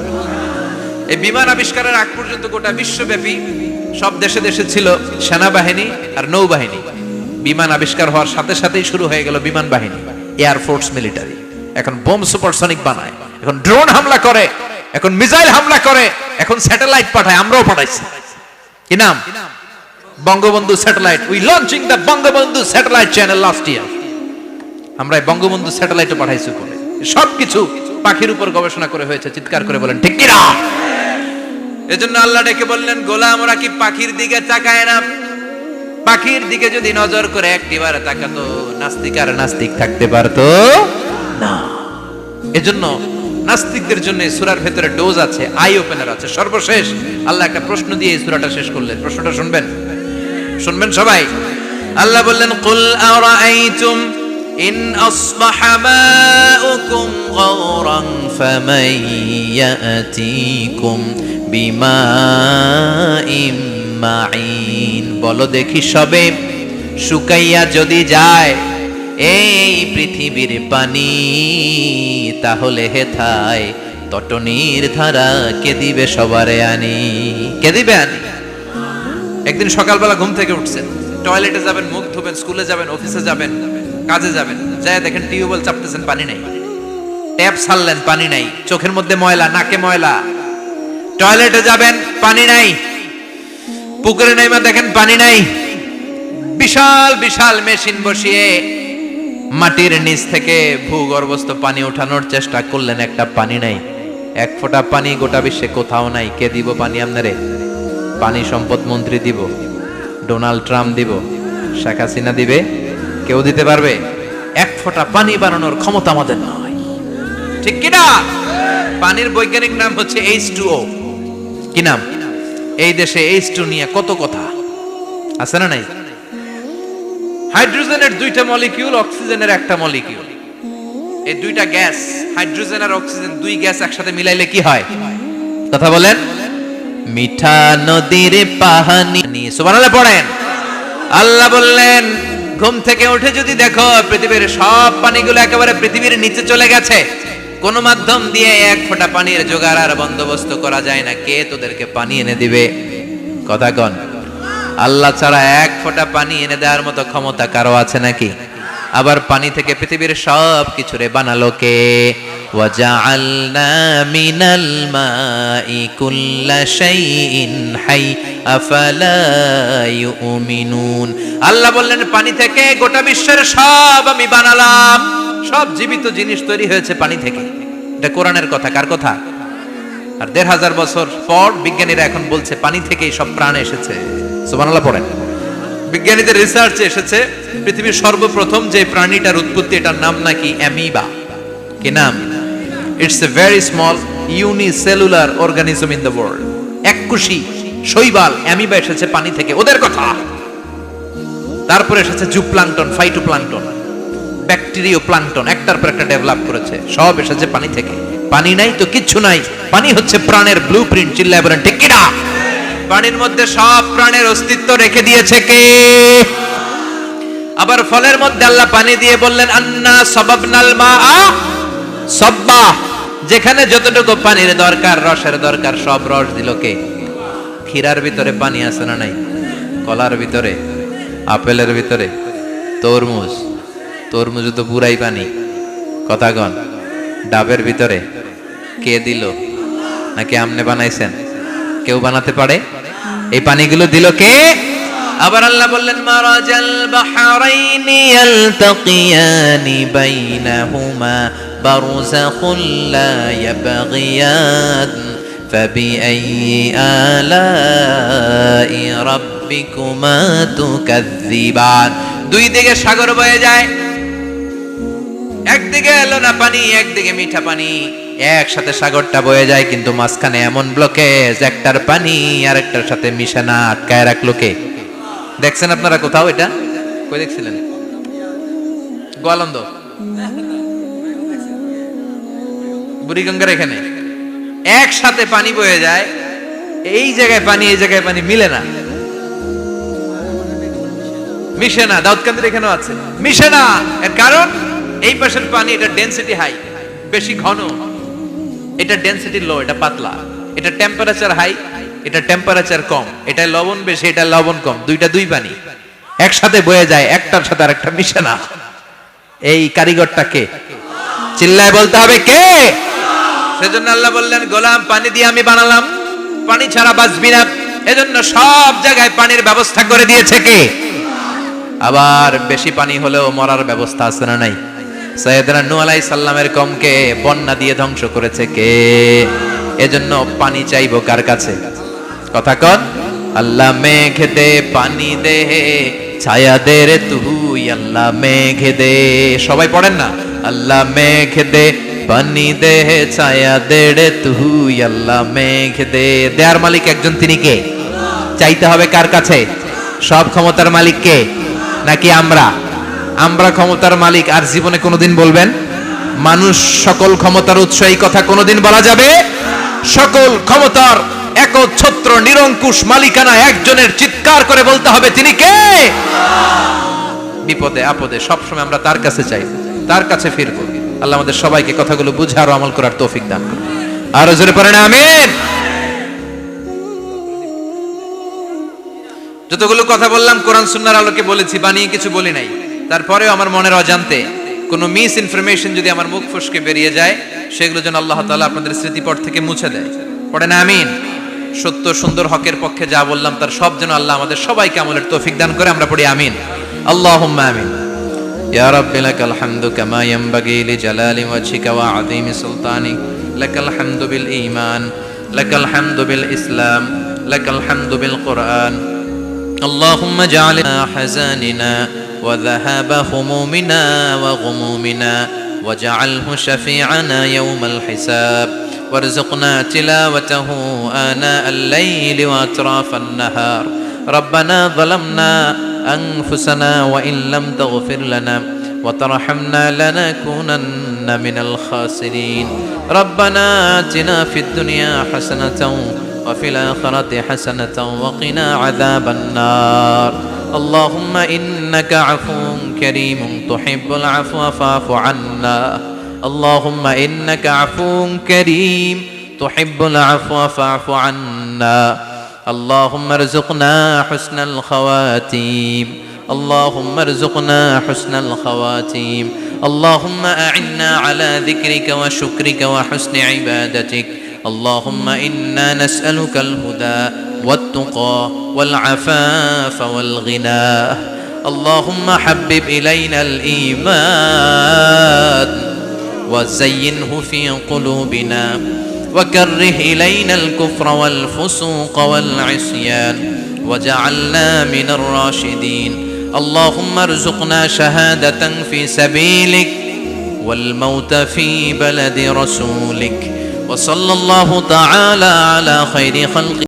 [SPEAKER 1] এই বিমান আবিষ্কারের আগ পর্যন্ত গোটা বিশ্বব্যাপী সব দেশে দেশে ছিল সেনাবাহিনী আর নৌবাহিনী। বিমান আবিষ্কার হওয়ার সাথে সাথেই শুরু হয়ে গেল বিমান বাহিনী, এয়ারফোর্স, মিলিটারি। এখন বোম সুপারসনিক বানায়, এখন ড্রোন হামলা করে, এখন মিসাইল হামলা করে, এখন স্যাটেলাইট পাঠায়। আমরাও পাঠাইছি। কি নাম? Bangabandhu satellite. We launching the Bangabandhu satellite channel last year. আমরা বঙ্গবন্ধু স্যাটেলাইটও পাঠাইছি। সবকিছু পাখির উপর গবেষণা করে হয়েছে। চিৎকার করে বলেন ঠিক কিনা? এজন্য আল্লাহ ডেকে বললেন, গোলাম ওরা কি পাখির দিকে তাকায় না? পাখির দিকে যদি নজর করে একটিবার তাকাতো, নাস্তিক আর নাস্তিক থাকতে পারতো না। এজন্য নাস্তিকদের জন্য সূরার ভেতরে ডোজ আছে, আই ওপেনার আছে। সর্বশেষ আল্লাহ একটা প্রশ্ন দিয়ে এই সূরাটা শেষ করলেন। প্রশ্নটা শুনবেন? শুনবেন সবাই? আল্লাহ বললেন, কুল আরাআইতুম ইন আসবাহা মাউকুম গাওরান ফামান ইয়াতিকুম বিমাইম মাইন। বলো দেখি সবে, শুকাইয়া যদি যায় এই পৃথিবীর পানি, তাহলে হেথায় তটনির ধারা কে দিবে সবারে আনি? কে দিবে আনি? একদিন সকালবেলা ঘুম থেকে উঠছেন, টয়লেটে যাবেন, মুখ ধোবেন, স্কুলে যাবেন, অফিসে যাবেন, কাজে যাবেন, যায় দেখেন টিউবওয়েল চাপতেছেন, পানি নাই। ট্যাপ ছাড়লেন, পানি নাই। চোখের মধ্যে ময়লা, নাকে ময়লা। টয়লেটে যাবেন, পানি নাই। পুকুরে নাইমা দেখেন পানি নাই, বিশাল বিশাল মেশিন বসিয়ে মাটির নিচ থেকে ভূগর্ভস্থ পানি ওঠানোর চেষ্টা করলেন, একটা পানি নাই, এক ফোঁটা পানি গোটা বিশ্বে কোথাও নাই। কে দিব পানি আপনারে? পানি সম্পদ মন্ত্রী দিব, ডোনাল্ড ট্রাম্প দিব, শেখ হাসিনা দিবে? কেউ দিতে পারবে? এক ফোঁটা পানি বানানোর ক্ষমতা আমাদের নয়, ঠিক কিনা? পানির বৈজ্ঞানিক নাম হচ্ছে H2O। কি নাম? এই দেশে H2 নিয়ে কত কথা আছে না নাই? হাইড্রোজেনের দুইটা মলিকিউল, অক্সিজেনের একটা মলিকিউল। এই দুইটা গ্যাস, হাইড্রোজেন আর অক্সিজেন, দুই গ্যাস একসাথে মিলাইলে কি হয়? কথা বলেন। মিঠা নদীর পানি, সুবহানাল্লাহ পড়েন। আল্লাহ বললেন ঘুম থেকে উঠে যদি দেখো পৃথিবীর সব পানিগুলো একেবারে পৃথিবীর নিচে চলে গেছে, কোন মাধ্যম দিয়ে এক ফোঁটা পানির জোগাড় আর বন্দোবস্ত করা যায় না, কে তোদেরকে পানি এনে দিবে? কথা কন। আল্লাহ ছাড়া এক ফোঁটা পানি এনে দেওয়ার মতো ক্ষমতা কারো আছে নাকি? আবার পানি থেকে পৃথিবীর সব কিছুরে বানালো কে? ওয়াজআলনা মিনাল মাই কুল্লা শাইইন হাই আফালা ইউমিনুন। আল্লাহ বললেন পানি থেকে গোটা বিশ্বের সব আমি বানালাম, সব জীবিত জিনিস তৈরি হয়েছে পানি থেকে। এটা কোরআনের কথা, কার কথা? আর ১৫০০ বছর পর বিজ্ঞানীরা এখন বলছে পানি থেকেই সব প্রাণ এসেছে। সুবহানাল্লাহ পড়েন। বিজ্ঞানীদের রিসার্চে এসেছে পৃথিবীর সর্বপ্রথম যে প্রাণীটার উৎপত্তি, এটার নাম নাকি অ্যামিবা। কি নাম? It's a very small unicellular organism in the world. এককোষী শৈবাল অ্যামিবা এসেছে পানি থেকে, ওদের কথা। তারপরে এসেছে জুপ্লাঙ্কটন, ফাইটোপ্লাঙ্কটন, ব্যাকটেরিয়া প্লাঙ্কটন, একটার পর একটা ডেভেলপ করেছে, সব এসেছে পানি থেকে। পানি নাই তো কিচ্ছু নাই। পানি হচ্ছে প্রাণের ব্লুপ্রিন্ট। চিল্লায় বলেন ঠিক কিনা? পানির মধ্যে সব প্রাণের অস্তিত্ব রেখে দিয়েছে কে? আবার ফলের মধ্যে আল্লাহ পানি দিয়ে বললেন আন্না সাবাবনাল মাআ সাব্বা। যেখানে যতটুকু পানির দরকার, রসের দরকার, সব রস দিল কে? ক্ষীরার ভিতরে পানি আছে না নাই? কলার ভিতরে, আপেলের ভিতরে, তরমুজ, তরমুজ তো পুরাই পানি। কথা কন। ডাবের ভিতরে কে দিল? নাকি আমনে বানাইছেন? কেউ বানাতে পারে? এই পানিগুলো দিল কে? আবার আল্লাহ বললেন মারাজাল বাহরাইনি ইয়ালতাকিয়ানি বাইনাহুমা বারযাখুল লা ইয়াবগিয়ান ফাবিআইয়ি আলাই রাব্বিকুমা তুকাযযিবান। দুই দিকে সাগর বয়ে যায়, একদিকে লোনা পানি, একদিকে মিঠা পানি, একসাথে সাগরটা বয়ে যায়, কিন্তু মাঝখানে এমন ব্লকেজ, একটার পানি আরেকটার সাথে মিশে না, আটকায় রাখলো কে? দেখছেন আপনারা কোথাও এটা? কই দেখছিলেন? গোয়ালন্দ, বুড়িগঙ্গার এখানে একসাথে পানি বয়ে যায়, এই জায়গায় পানি এই জায়গায় পানি মিলে না, মিশে না। দাউদকান্দির এখানেও আছে, মিশে না। এর কারণ এই পাশের পানি, এটা ডেনসিটি হাই, বেশি ঘন, এটা ডেনসিটি লো, এটা পাতলা, এটা টেম্পারেচার হাই, এটা টেম্পারেচার কম, এটা লবণ বেশি, এটা লবণ কম, দুইটা দুই পানি একসাথে বয়ে যায়, একটার সাথে আরেকটা মিশে না। এই কারিগরটা কে? চিল্লায় বলতে হবে কে? সেজন্য আল্লাহ বললেন গোলাম পানি দিয়ে আমি বানালাম, পানি ছাড়া বাঁচবি না, এজন্য সব জায়গায় পানির ব্যবস্থা করে দিয়েছে কে? আবার বেশি পানি হলেও মরার ব্যবস্থা আছে না নাই? সাইয়েদনা নূহ আলাইহিস সালামের কওমকে বন্যা দিয়ে ধ্বংস করেছে কে? এজন্য পানি চাইবো কার কাছে? কথা কন। আল্লাহ মেঘ দে পানি দে ছায়া দে রে তুই, আল্লাহ মেঘ দে। সবাই পড়েন না? আল্লাহ মেঘ দে পানি দে ছায়া দে রে তুই, আল্লাহ মেঘ দে। দেয়ার মালিক একজন, তিনি কে? চাইতে হবে কার কাছে? সব ক্ষমতার মালিক কে? নাকি আমরা? আমরা ক্ষমতার মালিক। আর জীবনে কোনোদিন বলবেন মানুষ সকল ক্ষমতার উৎস, এই কথা কোনোদিন বলা যাবে? সকল ক্ষমতার একচ্ছত্র নিরঙ্কুশ মালিকানা একজনের, চিৎকার করে বলতে হবে তিনি কে? বিপদে আপদে সবসময় আমরা তার কাছে চাই, তার কাছে ফিরবো। আল্লাহ আমাদের সবাইকে কথাগুলো বুঝার ও আমল করার তৌফিক দান করুন। আরো জোরে পড়েন আমিন। যতগুলো কথা বললাম কোরআন সুন্নাহর আলোকে বলেছি, বানিয়ে কিছু বলি নাই। তারপরেও আমার মনের অজান্তে কোনো মিস ইনফরমেশন যদি আমার মুখ ফসকে বেরিয়ে যায়, সেগুলো যেন আল্লাহ তাআলা আপনাদের স্মৃতিপট থেকে মুছে দেয়। পড়েন আমিন। সত্য সুন্দর হকের পক্ষে যা বললাম তার সব যেন আল্লাহ আমাদের সবাইকে আমলের তৌফিক দান করে। আমরা পড়ি আমিন, আল্লাহুম্মা আমিন। ইয়া রাব্বি লাকাল হামদু কামা ইয়ানবাগি লিজালালি ওয়াজহিকা ওয়া আযীমি সুলতানিক, লাকাল হামদু বিল ঈমান, লাকাল হামদু বিল ইসলাম, লাকাল হামদু বিল কুরআন। اللهم اجعل حزاننا وذهاب همومنا وغمومنا واجعله شفيعنا يوم الحساب، وارزقنا تلاوته آناء الليل وأطراف النهار. ربنا ظلمنا أنفسنا وإن لم تغفر لنا وترحمنا لنكونن من الخاسرين. ربنا آتنا في الدنيا حسنة وفي الآخرة حسنة وقنا عذاب النار. اللهم إنك عفو كريم تحب العفو فاعف عنا. اللهم إنك عفو كريم تحب العفو فاعف عنا. اللهم ارزقنا حسن الخواتيم. اللهم ارزقنا حسن الخواتيم. اللهم أعنا على ذكرك وشكرك وحسن عبادتك. اللهم إنا نسألك الهدى والتقى والعفاف والغنى. اللهم حبب إلينا الإيمان وزينه في قلوبنا وكره إلينا الكفر والفسوق والعصيان وجعلنا من الراشدين. اللهم ارزقنا شهادة في سبيلك والموت في بلد رسولك. وصلى الله تعالى على خير خلق